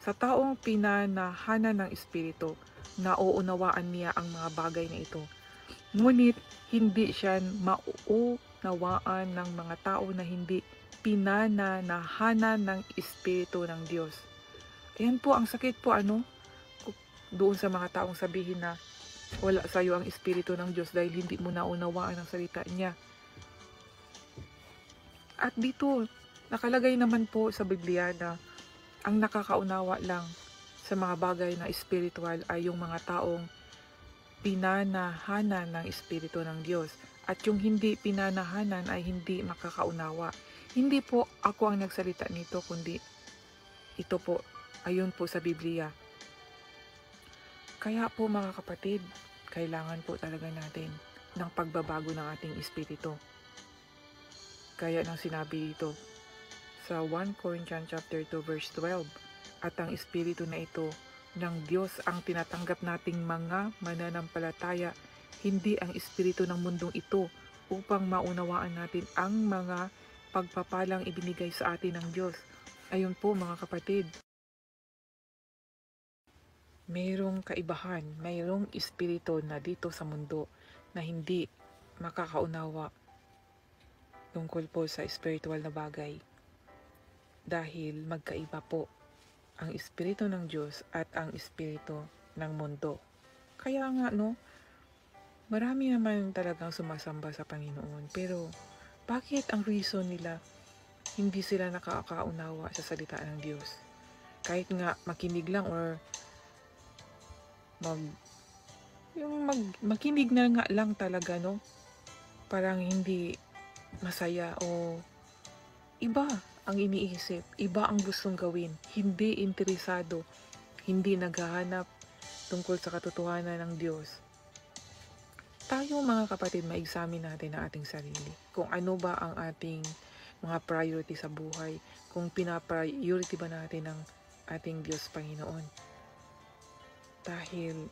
Sa taong pinanahanan ng Espiritu, nauunawaan niya ang mga bagay na ito. Ngunit hindi siya mauunawaan ng mga tao na hindi pinananahanan ng Espiritu ng Diyos. Ayan po, ang sakit po doon sa mga taong sabihin na wala sa'yo ang Espiritu ng Diyos dahil hindi mo naunawaan ang salita niya. At dito, nakalagay naman po sa Biblia na ang nakakaunawa lang sa mga bagay na espiritual ay yung mga taong pinanahanan ng Espiritu ng Diyos. At yung hindi pinanahanan ay hindi makakaunawa. Hindi po ako ang nagsalita nito, kundi ito po, ayon po sa Biblia. Kaya po mga kapatid, kailangan po talaga natin ng pagbabago ng ating espiritu. Kaya nang sinabi dito sa 1 Corinthians chapter 2 verse 12, at ang espiritu na ito ng Diyos ang tinatanggap nating mga mananampalataya, hindi ang espiritu ng mundong ito, upang maunawaan natin ang mga pagpapalang ibinigay sa atin ng Diyos. Ayun po mga kapatid, mayroong kaibahan, mayroong espiritu na dito sa mundo na hindi makakaunawa tungkol po sa spiritual na bagay. Dahil magkaiba po ang espiritu ng Diyos at ang espiritu ng mundo. Kaya nga marami naman talagang sumasamba sa Panginoon. Pero bakit ang reason nila hindi sila nakakaunawa sa salita ng Diyos? Kahit nga makinig lang or makinig na nga lang talaga, parang hindi masaya o iba ang iniisip, iba ang gustong gawin, hindi interesado, hindi naghahanap tungkol sa katotohanan ng Diyos. Tayo mga kapatid, ma-examine natin ang ating sarili. Kung ano ba ang ating mga priority sa buhay, kung pina-priority ba natin ang ating Diyos Panginoon. Dahil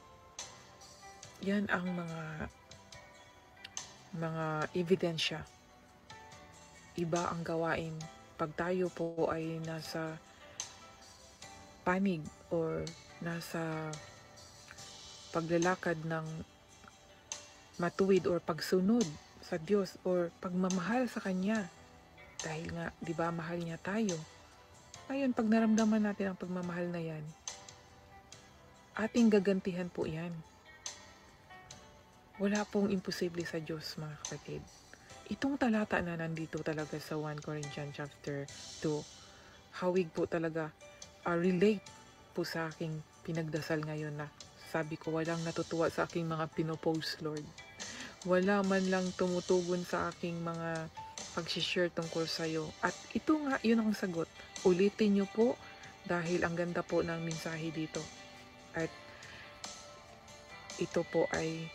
yan ang mga ebidensya. Iba ang gawain pag tayo po ay nasa panig or nasa paglalakad ng matuwid or pagsunod sa Diyos or pagmamahal sa Kanya. Dahil nga, di ba, mahal niya tayo. Ngayon, pag naramdaman natin ang pagmamahal na yan, ating gagantihan po yan. Wala pong imposible sa Diyos, mga kapatid. Itong talata na nandito talaga sa 1 Corinthians chapter 2, hawig po talaga, relate po sa aking pinagdasal ngayon na sabi ko, walang natutuwa sa aking mga pinopost, Lord. Wala man lang tumutugon sa aking mga pag-share tungkol sa'yo. At ito nga, yun ang sagot. Ulitin nyo po dahil ang ganda po ng mensahe dito. At ito po ay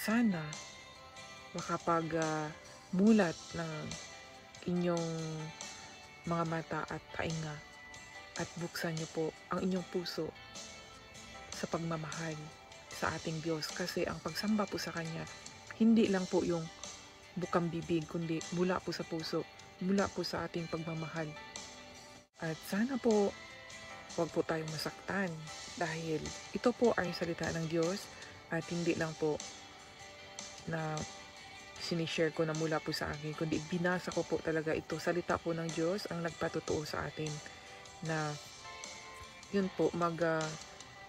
sana makapag-mulat ng inyong mga mata at tainga at buksan niyo po ang inyong puso sa pagmamahal sa ating Diyos. Kasi ang pagsamba po sa Kanya, hindi lang po yung bukang bibig, kundi mula po sa puso, mula po sa ating pagmamahal. At sana po, huwag po tayong masaktan dahil ito po ay salita ng Diyos at hindi lang po na sinishare ko na mula po sa akin, kundi binasa ko po talaga ito. Salita po ng Diyos ang nagpatotoo sa atin na yun po,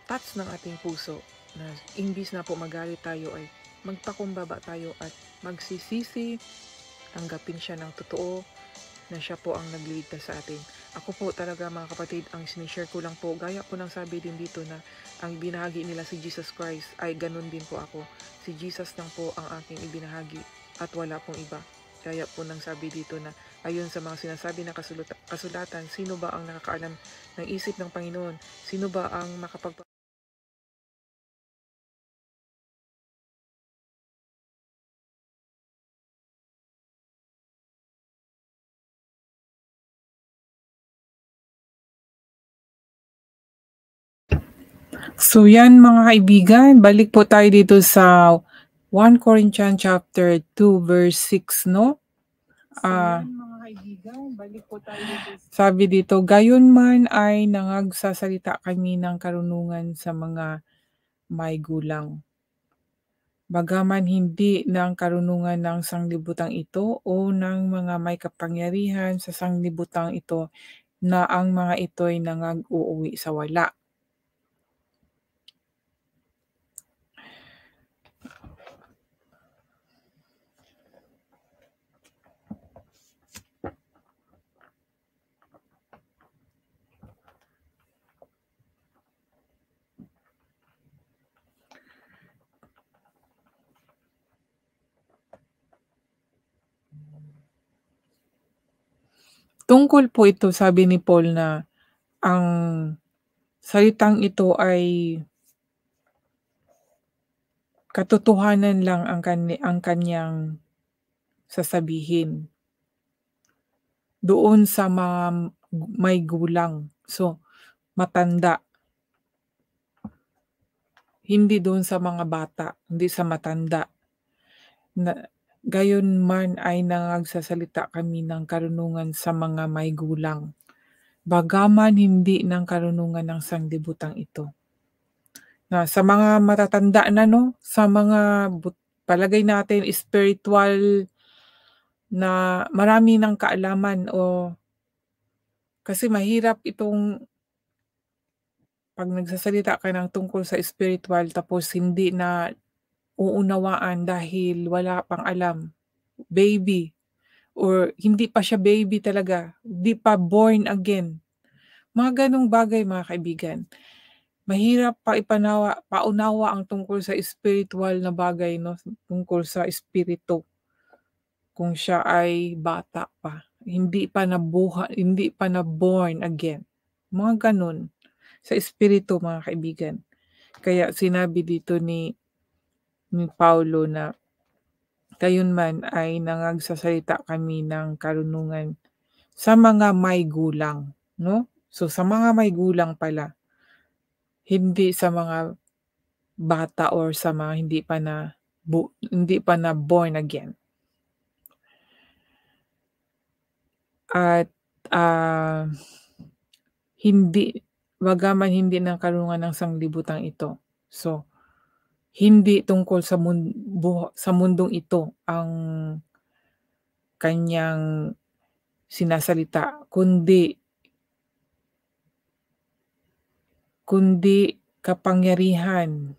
touch ng ating puso na imbis na po magalit tayo ay magpakumbaba tayo at magsisisi, tanggapin siya ng totoo na siya po ang nagliligtas sa atin. Ako po talaga mga kapatid, ang sinishare ko lang po, gaya po ng sabi din dito na ang binahagi nila si Jesus Christ ay ganun din po ako. Si Jesus lang po ang aking ibinahagi at wala pong iba. Gaya po ng sabi dito na ayon sa mga sinasabi na kasulatan, sino ba ang nakakaalam ng isip ng Panginoon? Sino ba ang So yan mga kaibigan, balik po tayo dito sa 1 Corinthians chapter 2 verse 6, no? Sabi dito, gayon man ay nangagsasalita kami ng karunungan sa mga may gulang. Bagaman hindi ng karunungan ng sanglibutang ito o ng mga may kapangyarihan sa sanglibutang ito na ang mga ito'y nangag-uuwi sa wala. Tungkol po ito, sabi ni Paul, na ang salitang ito ay katotohanan lang ang kaniyang sasabihin doon sa mga may gulang. So, matanda, hindi doon sa mga bata, hindi sa matanda. Na gayunman ay nagsasalita kami ng karunungan sa mga may gulang, bagaman hindi ng karunungan ng sanglibutang ito. Na sa mga matatanda na 'no, sa mga palagay natin spiritual na marami ng kaalaman, o kasi mahirap itong 'pag nagsasalita ka ng tungkol sa spiritual tapos hindi na uunawaan dahil wala pang alam, baby, or hindi pa siya baby talaga, hindi pa born again. Mga gano'ng bagay, mga kaibigan. Mahirap paunawa ang tungkol sa spiritual na bagay 'no, tungkol sa espiritu kung siya ay bata pa, hindi pa na-born again, mga gano'n. Sa espiritu, mga kaibigan. Kaya sinabi dito ni Paulo na gayunman ay nagsasalita kami ng karunungan sa mga may gulang 'no. So, sa mga may gulang pala, hindi sa mga bata or sa mga hindi pa na born again. At, ah, hindi bagaman hindi ng karunungan ng sanglibutang ito. So, hindi tungkol sa mundong ito ang kaniyang sinasalita, kundi kapangyarihan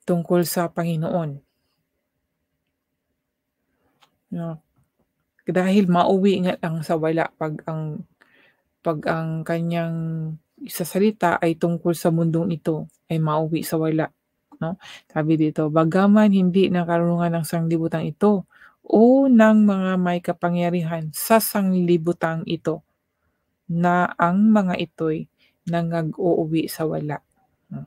tungkol sa Panginoon, 'no. Dahil mauwi nga lang sa wala 'pag ang kaniyang isasalita ay tungkol sa mundong ito, ay mauwi sa wala, 'no. Sabi dito, bagaman hindi ng karunungan ng sanglibutang ito o ng mga may kapangyarihan sa sanglibutang ito, na ang mga ito'y uuwi sa wala. Hmm.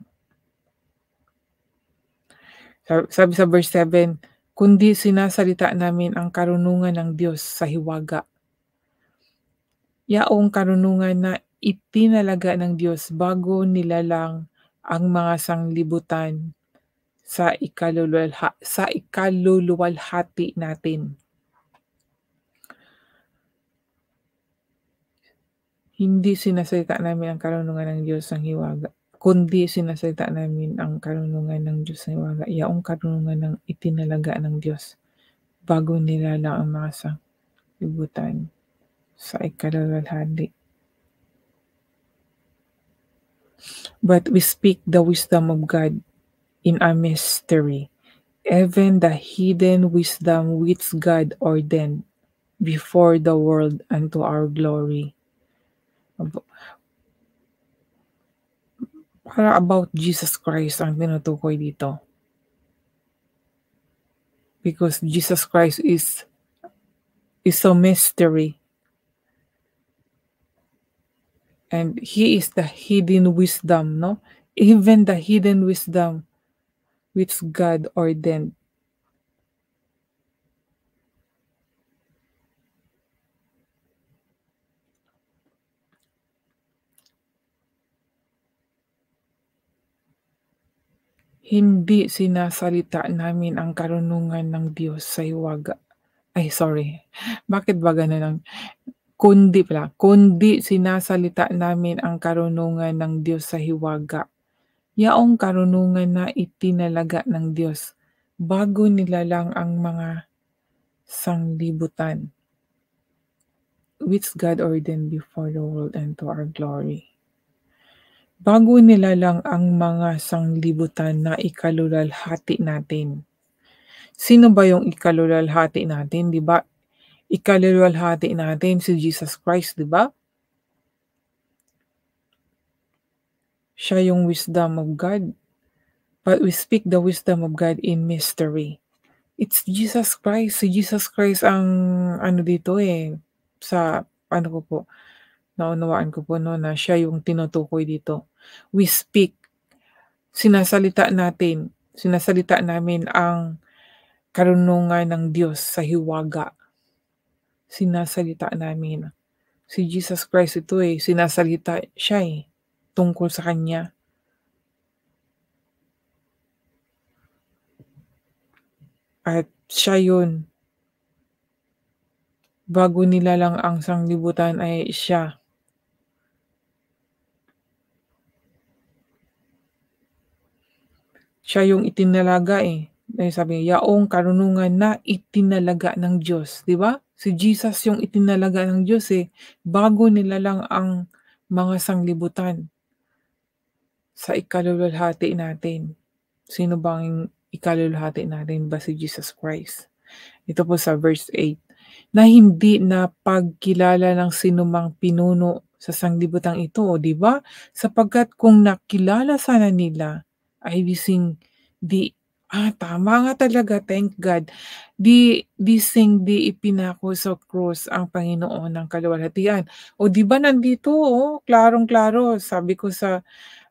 Sabi sa verse 7, kundi sinasalita namin ang karunungan ng Diyos sa hiwaga. Yaong karunungan na itinalaga ng Diyos bago nilalang ang mga sanglibutan sa ikaluluwalhati natin. Hindi sinasalita namin ang karunungan ng Diyos ng hiwaga, kundi sinasalita namin ang karunungan ng Diyos ng hiwaga, yaong karunungan ng itinalaga ng Diyos bago nilalang ang mga sanglibutan sa ikaluluwalhati. But we speak the wisdom of God in a mystery, even the hidden wisdom which God ordained before the world unto our glory. Para about Jesus Christ ang tinutukoy dito. Because Jesus Christ is a mystery. And He is the hidden wisdom, no? Even the hidden wisdom which God ordained. Hindi sinasalita namin ang karunungan ng Diyos sa hiwaga. Ay, sorry. Bakit ba gano'n? Kundi sinasalita namin ang karunungan ng Diyos sa hiwaga, yaong karunungan na itinalaga ng Diyos bago nilalang ang mga sanglibutan, which God ordained before the world unto our glory. Bago nilalang ang mga sanglibutan na ikaluluwalhati natin. Sino ba yung ikaluluwalhati natin, 'di ba? Ikaluluwalhati natin si Jesus Christ, 'di ba? Siya yung wisdom of God. But we speak the wisdom of God in mystery. It's Jesus Christ. Si Jesus Christ ang ano dito, sa ano ko po, naunawaan ko po 'no, na siya yung tinutukoy dito. We speak, sinasalita namin ang karunungan ng Diyos sa hiwaga. Sinasalita namin. Si Jesus Christ ito, sinasalita siya, tungkol sa kanya. At siya yun, bago nilalang ang sanglibutan ay siya. Siya yung itinalaga, sabi niya, "Yaong karunungan na itinalaga ng Diyos." 'Di ba? Si Jesus yung itinalaga ng Diyos, bago nilalang ang mga sanglibutan sa ikaluluhati natin. Sino bang ikaluluhati natin ba? Si Jesus Christ. Ito po sa verse 8, na hindi napagkilala ng sinumang pinuno sa sanglibutang ito, 'di ba? Sapagkat kung nakilala sana nila ay tama nga talaga, thank God. Di ipinako sa krus ang Panginoon ng kaluwalhatian. O 'di ba nandito, klarong-klaro, sabi ko sa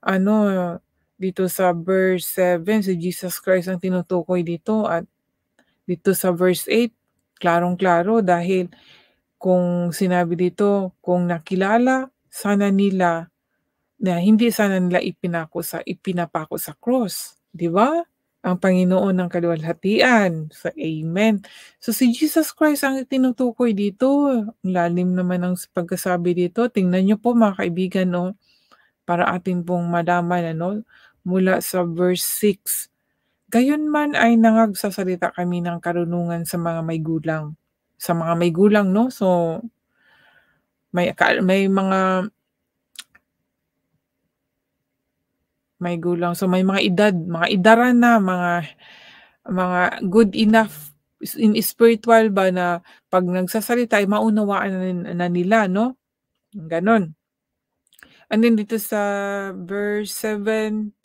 ano, dito sa verse 7 si Jesus Christ ang tinutukoy dito, at dito sa verse 8 klarong-klaro, dahil kung sinabi dito, kung nakilala sana nila na hindi sana nila ipinapako sa cross, 'di ba? Ang Panginoon ng kaluwalhatian, so amen. So si Jesus Christ ang tinutukoy dito, ang lalim naman ng pagkasabi dito. Tingnan niyo po mga kaibigan, para atin pong malaman mula sa verse 6. Gayunman ay nangagsasalita kami ng karunungan sa mga may gulang. Sa mga may gulang 'no, so may gulang, so may mga edad, mga idaran na, mga good enough in spiritual ba, na 'pag nagsasalita ay maunawaan na nila 'no, gano'n. And then dito sa verse 7,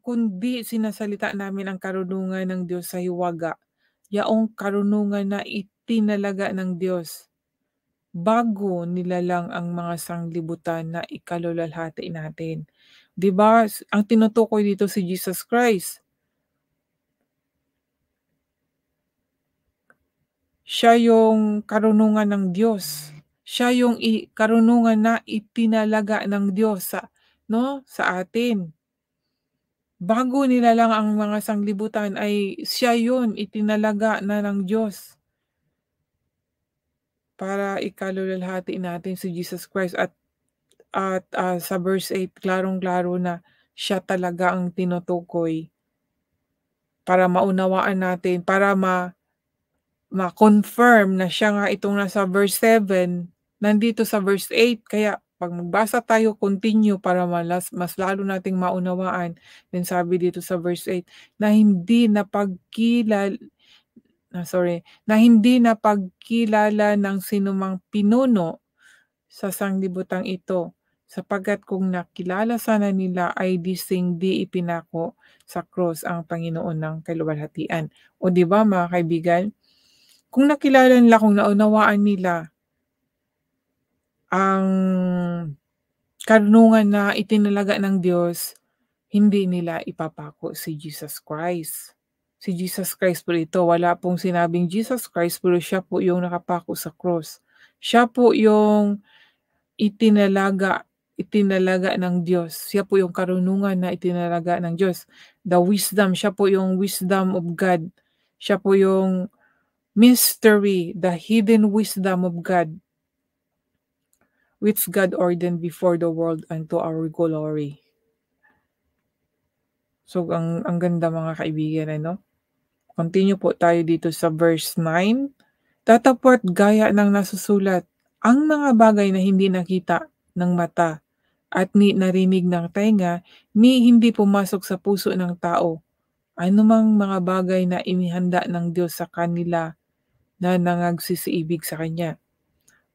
kundi sinasalita namin ang karunungan ng Diyos sa hiwaga, yaong karunungan na itinalaga ng Diyos bago nilalang ang mga sanglibutan na ikaluluhati natin. 'Di ba, ang tinutukoy dito si Jesus Christ. Siya yung karunungan ng Diyos. Siya yung karunungan na itinalaga ng Diyos sa atin. Bago nilalang ang mga sanglibutan ay siya yun, itinalaga na ng Diyos para ikaluluhati natin si Jesus Christ, at sa verse 8 klarong-klaro na siya talaga ang tinutukoy para maunawaan natin, para ma-confirm na siya nga itong nasa verse 7, nandito sa verse 8. Kaya 'pag magbasa tayo continue para mas lalo nating maunawaan, then sabi dito sa verse 8 na hindi napagkilala ng sinumang pinuno sa sanglibutang ito, sapagkat kung nakilala sana nila ay di ipinako sa krus ang Panginoon ng kaluwalhatian. O 'di ba mga kaibigan? Kung nakilala nila, kung naunawaan nila ang karunungan na itinalaga ng Diyos, hindi nila ipapako si Jesus Christ. Si Jesus Christ po ito, wala pong sinabing Jesus Christ, pero siya po yung nakapako sa cross. Siya po yung itinalaga ng Diyos. Siya po yung karunungan na itinalaga ng Diyos. The wisdom, siya po yung wisdom of God. Siya po yung mystery, the hidden wisdom of God, which God ordained before the world unto our glory. So, ang ganda mga kaibigan, Continue po tayo dito sa verse 9. Tatapot gaya ng nasusulat, ang mga bagay na hindi nakita ng mata at ni narinig ng tenga, ni hindi pumasok sa puso ng tao, anumang mga bagay na inihanda ng Diyos sa kanila na nangagsisiibig sa Kanya.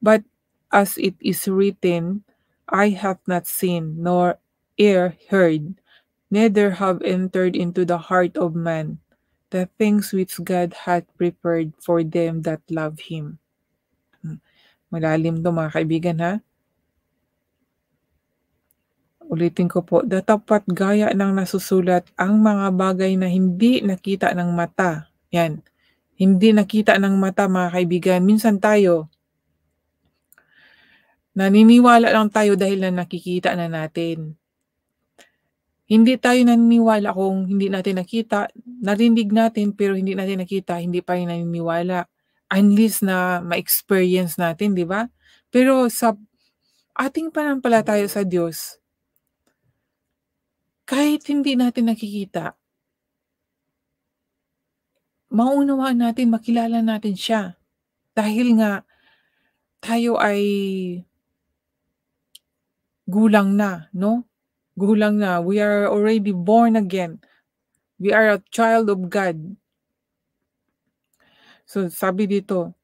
But as it is written, I have not seen, nor ear heard, neither have entered into the heart of man, the things which God hath prepared for them that love Him. Malalim 'to mga kaibigan ha. Ulitin ko po, "Datapat gaya ng nasusulat ang mga bagay na hindi nakita ng mata." 'Yan, hindi nakita ng mata mga kaibigan. Minsan tayo, naniniwala lang tayo dahil na nakikita na natin. Hindi tayo naniniwala kung hindi natin nakita, narinig natin pero hindi natin nakita, hindi pa rin naniniwala. Unless na ma-experience natin, 'di ba? Pero sa ating pananampalataya sa Diyos, kahit hindi natin nakikita, maunawaan natin, makilala natin siya. Dahil nga tayo ay gulang na, 'no? Gulang na, we are already born again. We are a child of God. So sabi dito,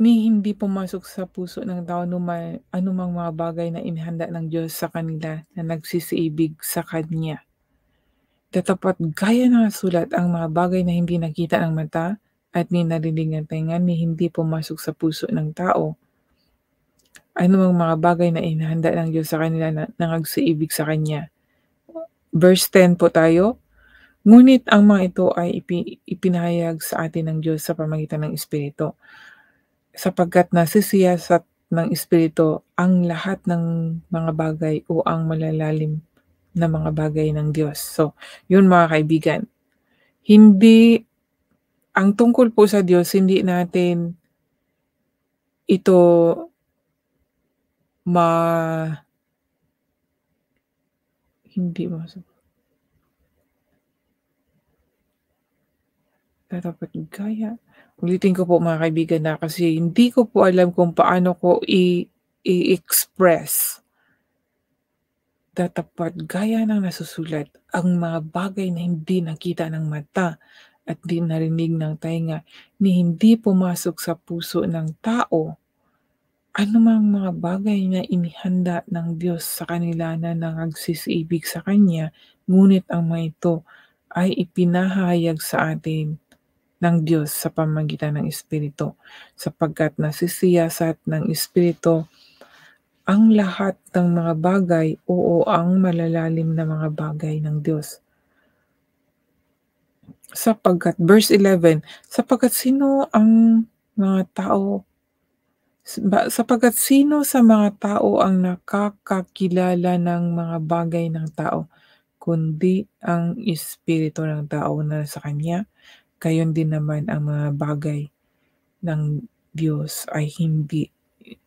ni hindi pumasok sa puso ng tao anumang mga bagay na inihanda ng Diyos sa kanila na nagsisiibig sa Kanya. Tatapat gaya ng sulat ang mga bagay na hindi nakita ng mata at ni narinig ng tenga ni hindi pumasok sa puso ng tao. Anumang mga bagay na inihanda ng Diyos sa kanila na nagsiibig sa Kanya. Verse 10 po tayo. Ngunit ang mga ito ay ipinahayag sa atin ng Diyos sa pamamagitan ng Espiritu. Sapagkat nasisiyasat ng Espiritu ang lahat ng mga bagay o ang malalalim na mga bagay ng Diyos. So, yun mga kaibigan. Ang tungkol po sa Diyos, hindi natin ito hindi masok. Dapat gaya. Ulitin ko po mga kaibigan na kasi hindi ko po alam kung paano ko i-express. Datapat gaya ng nasusulat ang mga bagay na hindi nakita ng mata at di narinig ng tainga ni hindi pumasok sa puso ng tao. Anumang mga bagay na inihanda ng Diyos sa kanila na nagsisiibig sa Kanya, ngunit ang mga ito ay ipinahayag sa atin ng Diyos sa pamamagitan ng Espiritu, sapagkat nasisiyasat ng Espiritu ang lahat ng mga bagay o ang malalalim na mga bagay ng Diyos. Verse 11, sapagkat sino sa mga tao ang nakakakilala ng mga bagay ng tao, kundi ang Espiritu ng tao na sa Kanya? Gayon din naman ang mga bagay ng Diyos ay hindi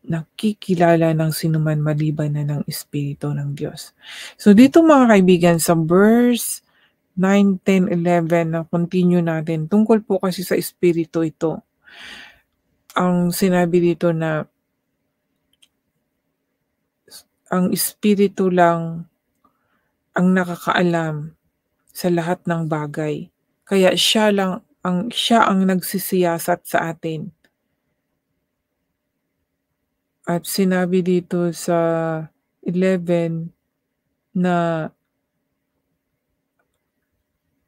nakikilala ng sinuman maliban na ng Espiritu ng Diyos. So dito mga kaibigan, sa verse 9, 10, 11 na continue natin, tungkol po kasi sa Espiritu ito. Ang sinabi dito na ang Espiritu lang ang nakakaalam sa lahat ng bagay. Kaya siya ang nagsisiyasat sa atin. At sinabi dito sa 11 na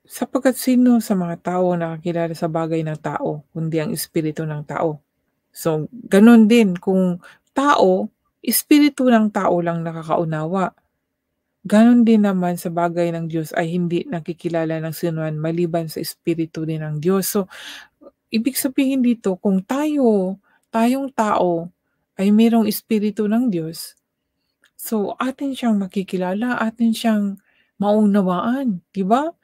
sapagkat sino sa mga tao nakakilala sa bagay ng tao, kundi ang espiritu ng tao. So, ganun din kung tao, espiritu ng tao lang nakakaunawa. Ganon din naman sa bagay ng Diyos ay hindi nakikilala ng sinuman maliban sa espiritu din ng Diyos. So, ibig sabihin dito, kung tayong tao ay mayroong espiritu ng Diyos, so atin siyang makikilala, atin siyang maunawaan, 'di ba?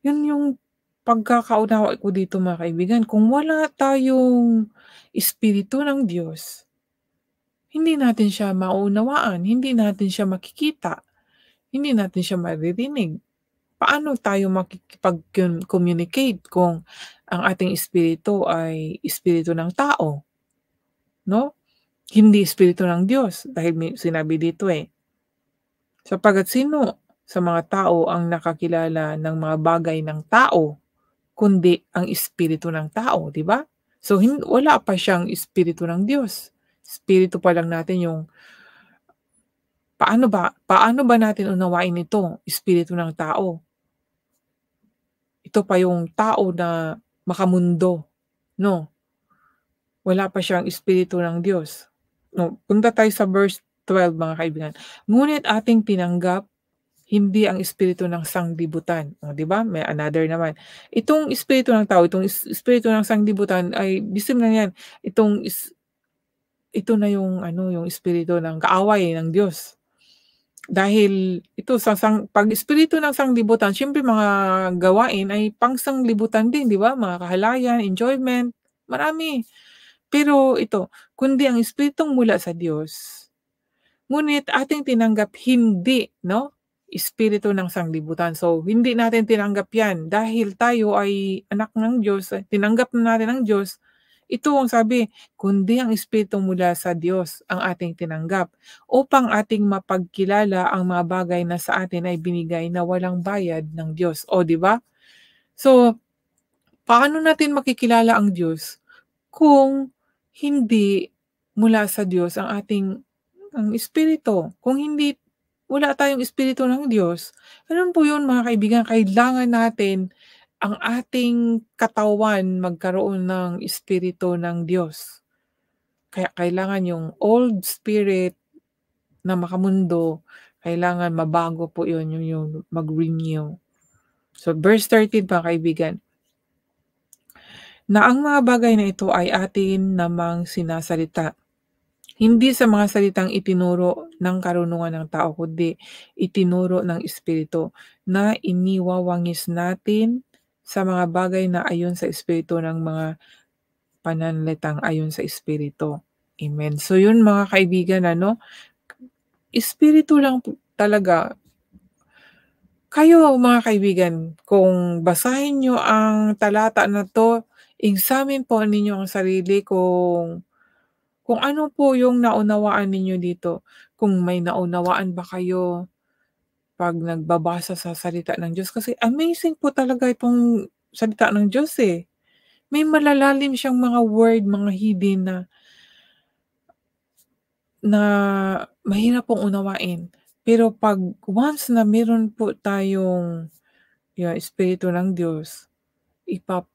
Yun yung pagkakaunawa ko dito mga kaibigan. Kung wala tayong espiritu ng Diyos, hindi natin siya maunawaan, hindi natin siya makikita. Hindi natin siya maririnig. Paano tayo makikipag-communicate kung ang ating espiritu ay espiritu ng tao, 'no? Hindi espiritu ng Diyos dahil may sinabi dito, sapagkat sino sa mga tao ang nakakilala ng mga bagay ng tao, kundi ang espiritu ng tao, 'di ba? So wala pa siyang espiritu ng Diyos. Espiritu pa lang natin yung Paano ba natin unawain ito, espiritu ng tao? Ito pa yung tao na makamundo, 'no? Wala pa siyang espiritu ng Diyos. No, punta tayo sa verse 12 mga kaibigan. Ngunit ating tinanggap hindi ang espiritu ng sanglibutan. Oh, 'di ba? May another naman. Itong espiritu ng tao, itong espiritu ng sanglibutan ay the same lang 'yan. Ito na yung ano, yung espiritu ng kaaway ng Diyos. Dahil ito 'pag espiritu ng sanglibutan siyempre mga gawain ay pang-sanglibutan din, 'di ba? Mga kahalayan, enjoyment, marami. Pero ito, kundi ang espiritong mula sa Diyos, ngunit ating tinanggap hindi, 'no, espiritu ng sanglibutan. So, hindi natin tinanggap 'yan dahil tayo ay anak ng Diyos, tinanggap na natin ng Diyos. Ito ang sabi, kundi ang espiritu mula sa Diyos ang ating tinanggap upang ating mapagkilala ang mga bagay na sa atin ay binigay na walang bayad ng Diyos. O, 'di ba? So, paano natin makikilala ang Diyos kung hindi mula sa Diyos ang espiritu? Kung hindi wala tayong espiritu ng Diyos, ano po 'yun mga kaibigan, kailangan natin ang ating katawan magkaroon ng espiritu ng Diyos. Kaya kailangan yung old spirit na makamundo, kailangan mabago po 'yun, yung mag-renew. So verse 13 mga kaibigan, na ang mga bagay na ito ay atin namang sinasalita, hindi sa mga salitang itinuro ng karunungan ng tao, kundi itinuro ng Espiritu, na iniwawangis natin sa mga bagay na ayon sa Espiritu ng mga pananalitang ayon sa Espiritu. Amen. So yun mga kaibigan, ano, Espiritu lang po talaga. Kayo mga kaibigan, kung basahin niyo ang talata na 'to, examine po ninyo ang sarili kung ano po yung naunawaan ninyo dito. Kung may naunawaan ba kayo 'pag nagbabasa sa salita ng Diyos, kasi amazing po talaga itong salita ng Diyos, eh. May malalalim siyang mga word, mga hidden na mahirap pong unawain. Pero 'pag once na meron po tayong yung espiritu ng Diyos,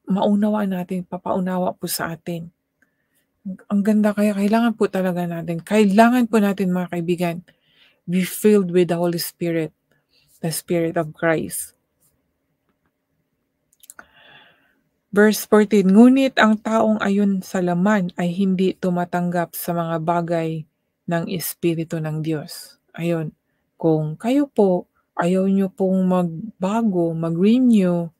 maunawaan natin, papaunawa po sa atin. Ang ganda, kaya kailangan po natin mga kaibigan, be filled with the Holy Spirit, the Spirit of Christ. Verse 14, ngunit ang taong ayon sa laman ay hindi tumatanggap sa mga bagay ng Espiritu ng Diyos. Ayun, kung kayo po, ayaw nyo pong magbago, mag-renew,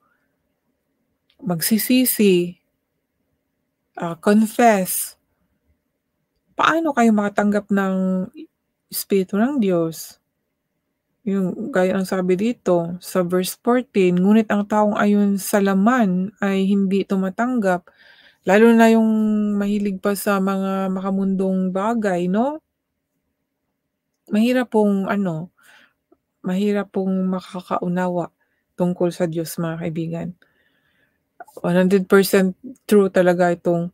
magsisisi, confess, paano kayo makatanggap ng Espiritu ng Diyos? Yung gaya ng sabi dito sa verse 14, ngunit ang taong ayon sa laman ay hindi tumatanggap, lalo na yung mahilig pa sa mga makamundong bagay, 'no? Mahirap pong makakaunawa tungkol sa Diyos mga kaibigan. 100% true talaga itong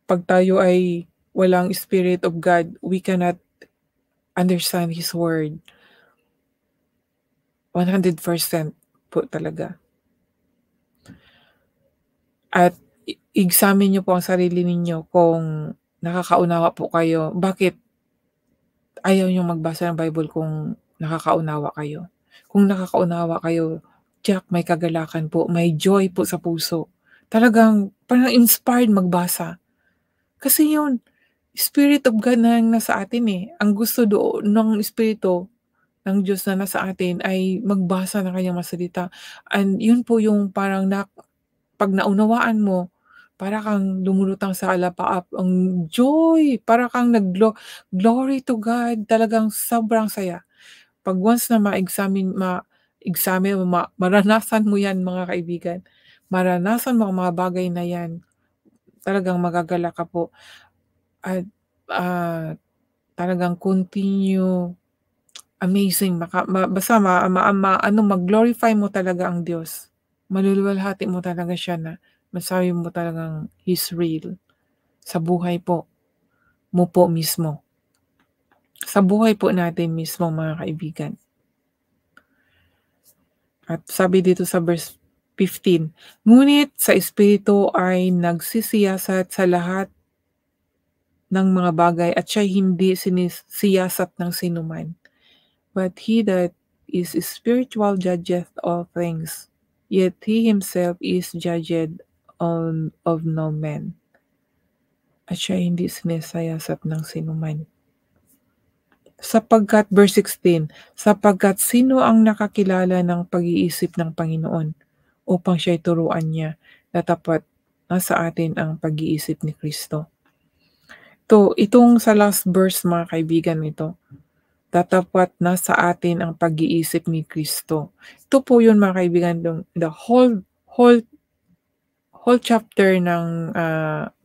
'pag tayo ay walang Spirit of God, we cannot understand His word. 100% po talaga. At examine niyo po ang sarili ninyo kung nakakaunawa po kayo. Bakit ayaw niyong magbasa ng Bible kung nakakaunawa kayo? Kung nakakaunawa kayo, tiyak may kagalakan po, may joy po sa puso. Talagang parang inspired magbasa. Kasi yun, Spirit of God na yung nasa atin, eh. Ang gusto doon ng Espiritu ng Diyos na nasa atin ay magbasa ng kanyang mga salita. And yun po yung parang 'pag naunawaan mo, para kang lumulutang sa alapaap, ang joy, para kang glory to God, talagang sobrang saya. 'Pag once na ma-examine mo, maranasan mo 'yan mga kaibigan, maranasan mo ang mga bagay na 'yan, talagang magagalak ka po at, talagang continue, amazing, basta mag-glorify mo talaga ang Diyos. Maluluwalhati mo talaga siya na masabi mo talagang He's real sa buhay mo po mismo. sa buhay po natin mismo mga kaibigan. At sabi dito sa verse 15, "Ngunit sa Espiritu ay nagsisiyasat sa lahat ng mga bagay at siya'y hindi sinisiyasat ng sinuman. But he that is spiritual judgeth all things, yet he himself is judged of no man." At siya'y hindi sinisiyasat ng sinuman. Sapagkat, verse 16, "Sapagkat sino ang nakakilala ng pag-iisip ng Panginoon upang siya'y turuan niya na tapat na sa atin ang pag-iisip ni Kristo." Itong sa last verse mga kaibigan nito, tatapat na sa atin ang pag-iisip ni Kristo. Ito po yun mga kaibigan, the whole chapter ng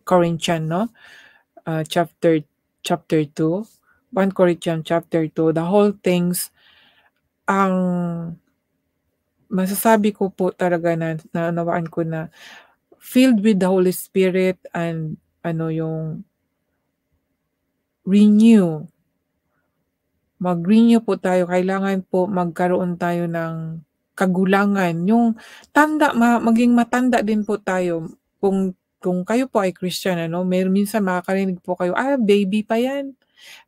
Corinthian, no? Chapter 2, 1 Corinthians chapter 2, the whole things, ang masasabi ko po talaga na naunawaan ko na filled with the Holy Spirit and yung mag-renew po tayo. Kailangan po magkaroon tayo ng kagulangan. Yung maging matanda din po tayo. Kung kayo po ay Christian, minsan makakarinig po kayo, baby pa yan.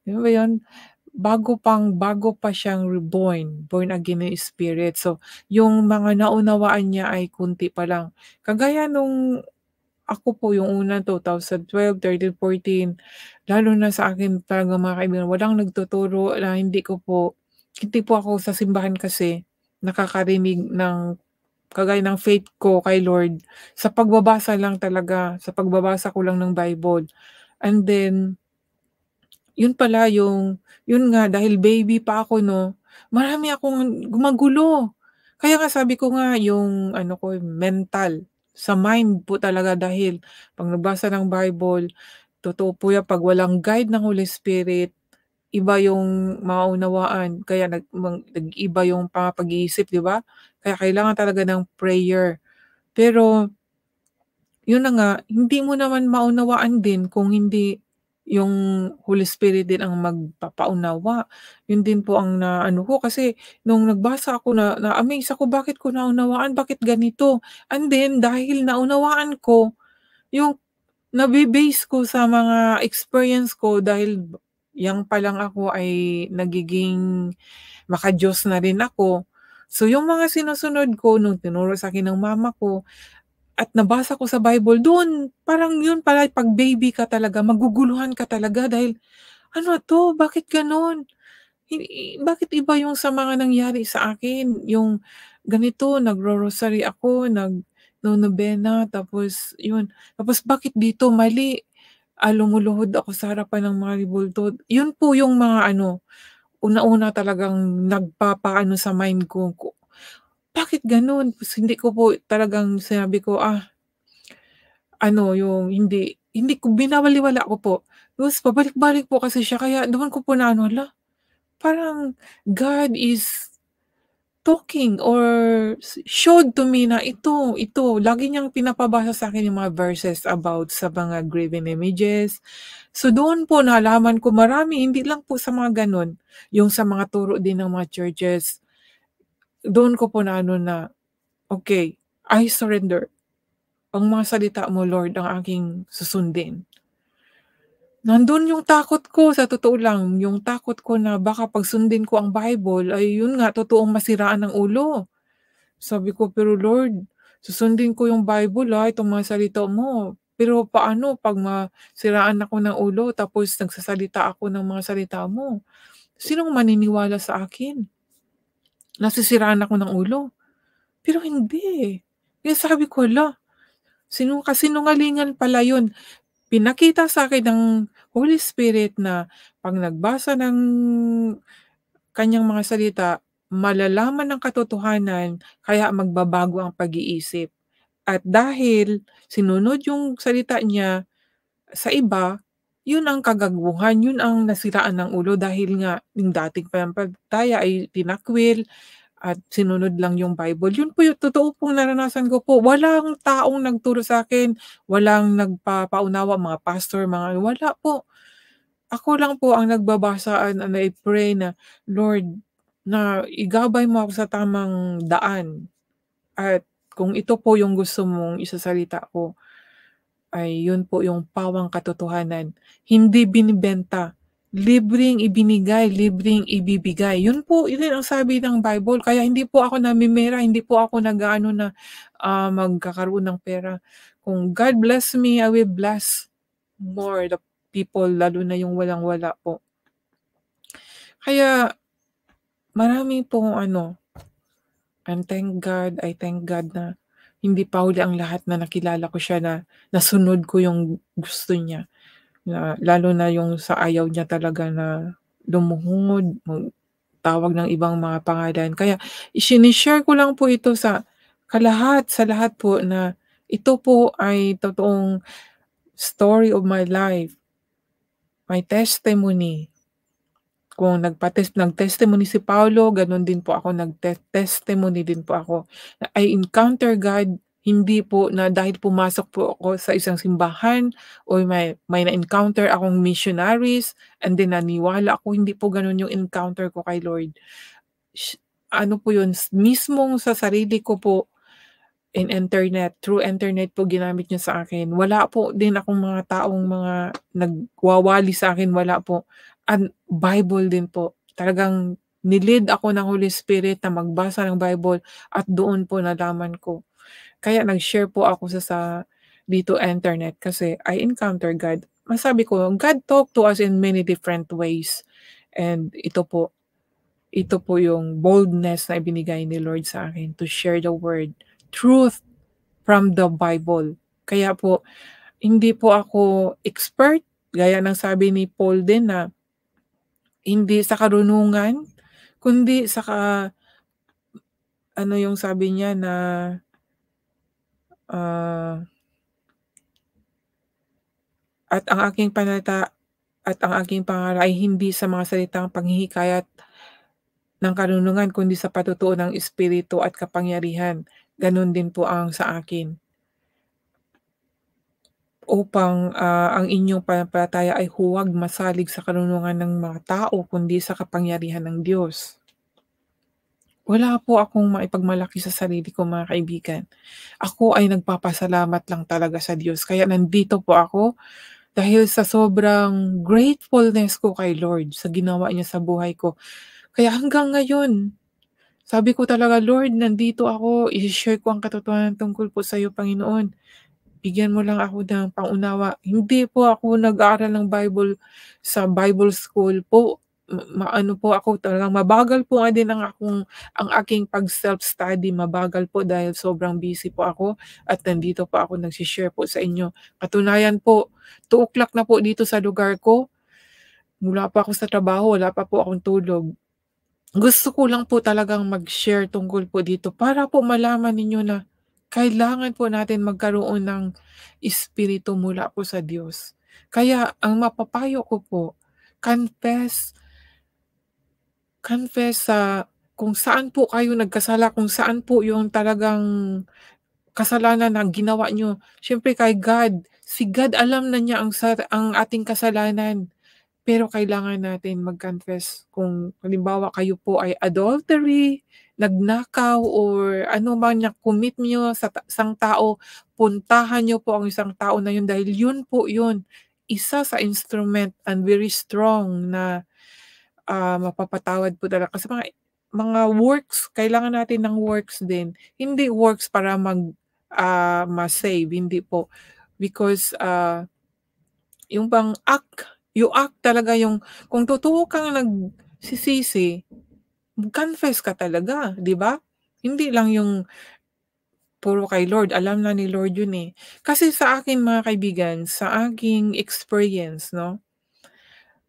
Di ba yun? Bago pa siyang born again ng Spirit. So, yung mga naunawaan niya ay kunti pa lang. Kagaya nung ako po yung una 2012, 13, 14, lalo na sa akin talaga mga kaibigan, walang nagtuturo na hindi po ako sa simbahan kasi nakakarinig ng kagaya ng faith ko kay Lord sa pagbabasa lang talaga, sa pagbabasa ko lang ng Bible. And then, yun pala yun nga dahil baby pa ako marami akong gumagulo. Kaya nga sabi ko nga yung mental, sa mind po talaga dahil 'pag nagbasa ng Bible, totoo po yan 'pag walang guide ng Holy Spirit, iba yung maunawaan kaya nag-iiba yung pag-iisip, 'di ba? Kaya kailangan talaga ng prayer. Pero yun na nga, hindi mo naman maunawaan din kung hindi yung Holy Spirit din ang magpapaunawa. Yun din po ang naano ko kasi nung nagbasa ako na-amaze ako bakit ko naunawaan, bakit ganito? And then dahil naunawaan ko, yung nabe-base ko sa mga experience ko dahil yang pa lang ako ay nagiging maka-Diyos na rin ako. So yung mga sinusunod ko nung tinuro sa'kin ng mama ko at nabasa ko sa Bible, doon parang yun pala 'pag baby ka talaga maguguluhan ka talaga dahil, "Ano 'to, bakit gano'n? Bakit iba yung sa mga nangyari sa akin?" Yung ganito nagro-rosary ako, nonobena tapos yun, tapos bakit dito mali, lumuluhod ako sa harapan ng mga rebulto. Yun po yung mga una-una talagang nagpapaano sa mind ko, bakit gano'n? Tapos hindi ko po talagang sinabi ko, yung hindi ko binabaliwala ko po. Tapos pabalik-balik po kasi siya kaya doon ko po naano, hala, parang God is talking or showed to me na ito, lagi niyang pinapabasa sa'kin yung mga verses about sa mga graven images. So doon po nalaman ko marami, hindi lang po sa mga gano'n, yung sa mga turo din ng mga churches. Doon ko po naano na, okay, I surrender. Ang mga salita mo Lord ang aking susundin. Nandun yung takot ko sa totoo lang, yung takot ko na baka 'pag sundin ko ang Bible ay yun nga totoong masiraan ng ulo. Sabi ko, "Pero Lord, susundin ko yung Bible, itong mga salita mo. Pero paano 'pag masiraan ako ng ulo tapos nagsasalita ako ng mga salita mo? Sinong maniniwala sa akin? Nasisiraan ako ng ulo?" Pero hindi. Kaya sabi ko, hala, kasinungalingan pala yun. Pinakita sa'kin ng Holy Spirit na 'pag nagbasa ng kaniyang mga salita, malalaman ang katotohanan kaya magbabago ang pag-iisip. At dahil sinunod yung salita niya sa iba, yun ang kagaguhan, yun ang nasiraan ng ulo dahil nga yung dating pananampalataya ay tinakwil at sinunod lang yung Bible. Yun po yung totoo pong naranasan ko po. Walang taong nagturo sa'kin, walang nagpapaunawa, mga pastor, wala po. Ako lang po ang nagbabasa and I pray na, "Lord, na igabay mo ako sa tamang daan at kung ito po yung gusto mong isasalita ko, ay yun po yung pawang katotohanan. Hindi binibenta, libreng ibinigay, libreng ibibigay." Yun po, yun ang sabi ng Bible. Kaya hindi po ako namimira, hindi po ako nag-aano na, magkakaroon ng pera. Kung God bless me, I will bless more the people, lalo na yung walang-wala po. Kaya marami pong ano, and I thank God na hindi pa huli ang lahat, na nakilala ko siya, na nasunod ko yung gusto niya. Na lalo na yung sa ayaw niya talaga na lumuhod, magtawag ng ibang mga pangalan. Kaya shini-share ko lang po ito sa lahat po, na ito po ay totoong story of my life, my testimony. Kung nag-testimony si Paulo, gano'n din po ako, testimony din po ako. Na I encounter God, hindi po na dahil pumasok po ako sa isang simbahan o may na-encounter akong missionaries and then naniwala ako, hindi po gano'n yung encounter ko kay Lord. Ano po yun, mismong sa sarili ko po, through internet po ginamit niya sa akin. Wala po din akong mga taong mga nagwawali sa akin, wala po. And Bible din po. Talagang ako ng Holy Spirit na magbasa ng Bible at doon po nalaman ko. Kaya nag-share po ako dito internet kasi I encounter God. Masabi ko, God talk to us in many different ways. And ito po yung boldness na ibinigay ni Lord sa akin to share the word, truth from the Bible. Kaya po, hindi po ako expert, gaya ng sabi ni Paul din, na hindi sa karunungan, kundi ano yung sabi niya na, ah, at ang aking pangaral ay hindi sa mga salitang panghihikayat ng karunungan, kundi sa patutuo ng espiritu at kapangyarihan. Gano'n din po ang sa akin. Upang, ang inyong pananampalataya ay huwag masalig sa karunungan ng mga tao, kundi sa kapangyarihan ng Diyos. Wala po akong maipagmalaki sa sarili ko, mga kaibigan. Ako ay nagpapasalamat lang talaga sa Diyos, kaya nandito po ako dahil sa sobrang gratefulness ko kay Lord sa ginawa niya sa buhay ko. Kaya hanggang ngayon, sabi ko talaga, "Lord, nandito ako, i-she-share ko ang katotohanan tungkol po sa'yo, Panginoon. Bigyan mo lang ako ng pangunawa." Hindi po ako nag-aaral ng Bible sa Bible school po. Maano po ako, talagang mabagal po nga din ang aking pag-self-study, mabagal po dahil sobrang busy po ako at nandito po ako nagse-share po sa inyo. Katunayan po, 2:00 na po dito sa lugar ko, mula pa ako sa trabaho, wala pa po akong tulog. Gusto ko lang po talagang mag-share tungkol po dito para po malaman ninyo na kailangan po natin magkaroon ng espiritu mula po sa Diyos. Kaya ang mapapayo ko po, confess confess sa kung saan po kayo nagkasala, kung saan po yung talagang kasalanan na ginawa niyo. Siyempre kay God, si God alam na niya ang ating kasalanan. Pero kailangan natin mag-confess kung halimbawa kayo po ay adultery, nagnakaw, or ano man na commit niyo sa isang tao, puntahan niyo po ang isang tao na yun dahil yun po yun, isa sa instrument and very strong na, mapapatawad po talaga. Kasi mga works, kailangan natin ng works din. Hindi works para ma-save, hindi po. Because, yung bang you act talaga, yung kung totoo kang nagsisisi, confess ka talaga, 'di ba? Hindi lang yung puro kay Lord, alam na ni Lord yun, eh. Kasi sa akin, mga kaibigan, sa aking experience 'no,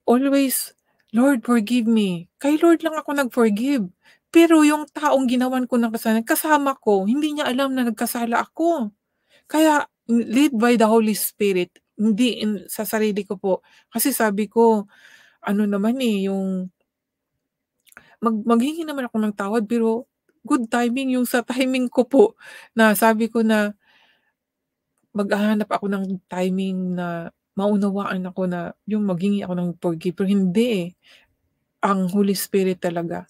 always, "Lord, forgive me." Kay Lord lang ako nag-forgive. Pero yung taong ginawan ko ng kasalanan, kasama ko, hindi niya alam na nagkasala ako. Kaya lead by the Holy Spirit, hindi sa sarili ko po. Kasi sabi ko, ano naman, eh, yung maghingi naman ako ng tawad, pero good timing yung sa timing ko po, na sabi ko na maghahanap ako ng timing na maunawaan ako na yung maghingi ako ng forgive, pero hindi, eh. Ang Holy Spirit talaga.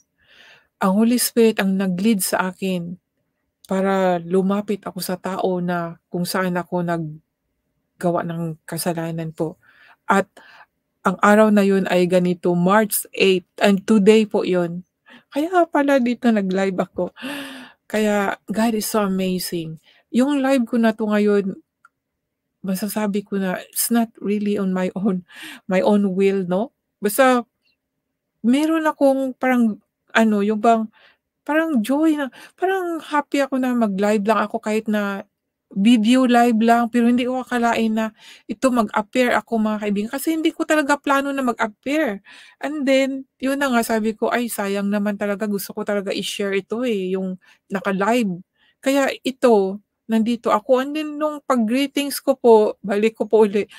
Ang Holy Spirit ang nag-lead sa akin para lumapit ako sa tao na kung saan ako naggawa ng kasalanan po. At ang araw na yun ay ganito, March 8 and today po yun. Kaya pala dito nag-live ako. Kaya God is so amazing. Yung live ko na 'to ngayon, masasabi ko na it's not really on my own will 'no. Basta meron akong parang ano, yung bang parang joy na parang happy ako na mag-live lang ako kahit na video live lang, pero hindi ko akalain na ito mag-appear ako mga kaibigan, kasi hindi ko talaga plano na mag-appear. And then, yun na nga sabi ko, "Ay sayang naman talaga, gusto ko talaga i-share ito, eh, yung naka-live." Kaya ito, nandito ako, and then nung pag-greetings ko po, balik ko po uli,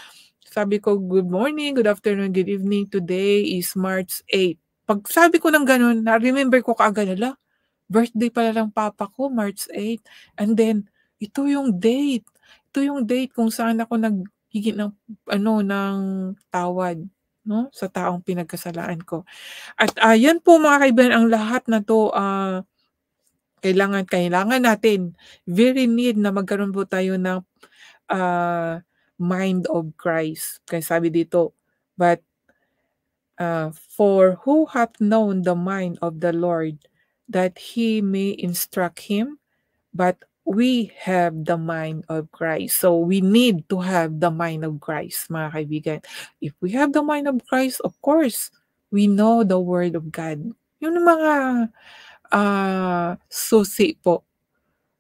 sabi ko, "Good morning, good afternoon, good evening. Today is March 8." Pagsabi ko ng gano'n, na-remember ko kaagad, hala, birthday pala ng papa ko, March 8. And then, ito yung date. Ito yung date kung saan ako naghingi ng ano, ng tawad 'no, sa taong pinagkasalaan ko. At, yan po mga kaibigan, ang lahat na 'to, kailangan natin, very need na magkaroon po tayo ng, mind of Christ. Kaya sabi dito, "But, for who hath known the mind of the Lord, that he may instruct him? But we have the mind of Christ." So, we need to have the mind of Christ, mga kaibigan. If we have the mind of Christ, of course, we know the word of God. Yung mga, susi po.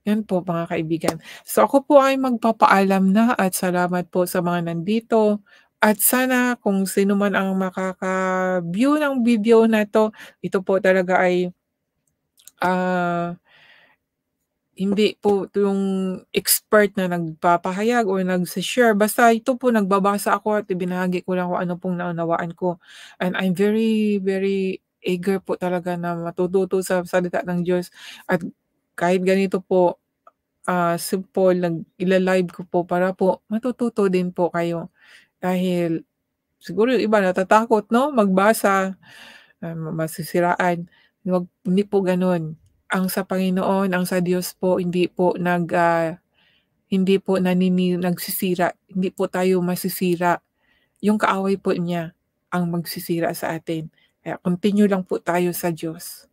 Yan po mga kaibigan. So, ako po ay magpapaalam na at salamat po sa mga nandito. At sana kung sino man ang makaka-view ng video na 'to, ito po talaga ay, ah hindi po ito yung expert na nagpapahayag or nagse-share, basta ito po nagbabasa ako at ibinahagi ko lang kung ano pong naunawaan ko. And I'm very, very eager po talaga na matututo sa salita ng Diyos, at kahit ganito po, simple ila-live ko po para po matututo din po kayo. Dahil siguro yung iba natatakot 'no, magbasa, masisiraan. Hindi po gano'n. Ang sa Panginoon, ang sa Diyos po hindi po nagsisira, hindi po tayo masisira. Yung kaaway po niya ang magsisira sa atin. Kaya continue lang po tayo sa Diyos.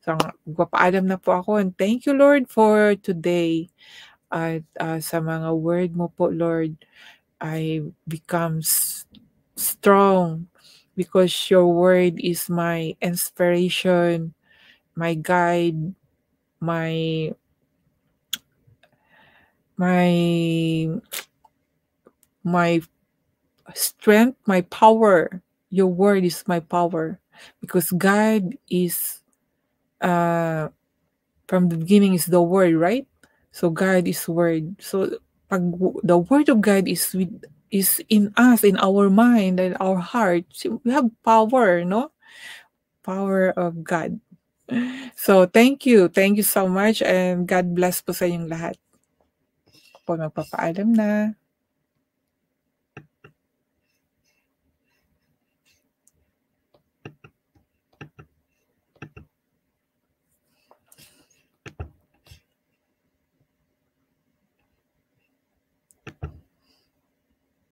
So, magpapaalam na po ako, and thank you Lord for today. At, sa mga word mo po Lord, I becomes strong because your word is my inspiration, my guide, my my my strength, my power. Your word is my power because God is, from the beginning is the word, right? So God is word. So pag the word of God is in us, in our mind and our heart, so we have power, no? Power of God. So thank you. Thank you so much, and God bless po sa inyong lahat. Po magpapaalam na.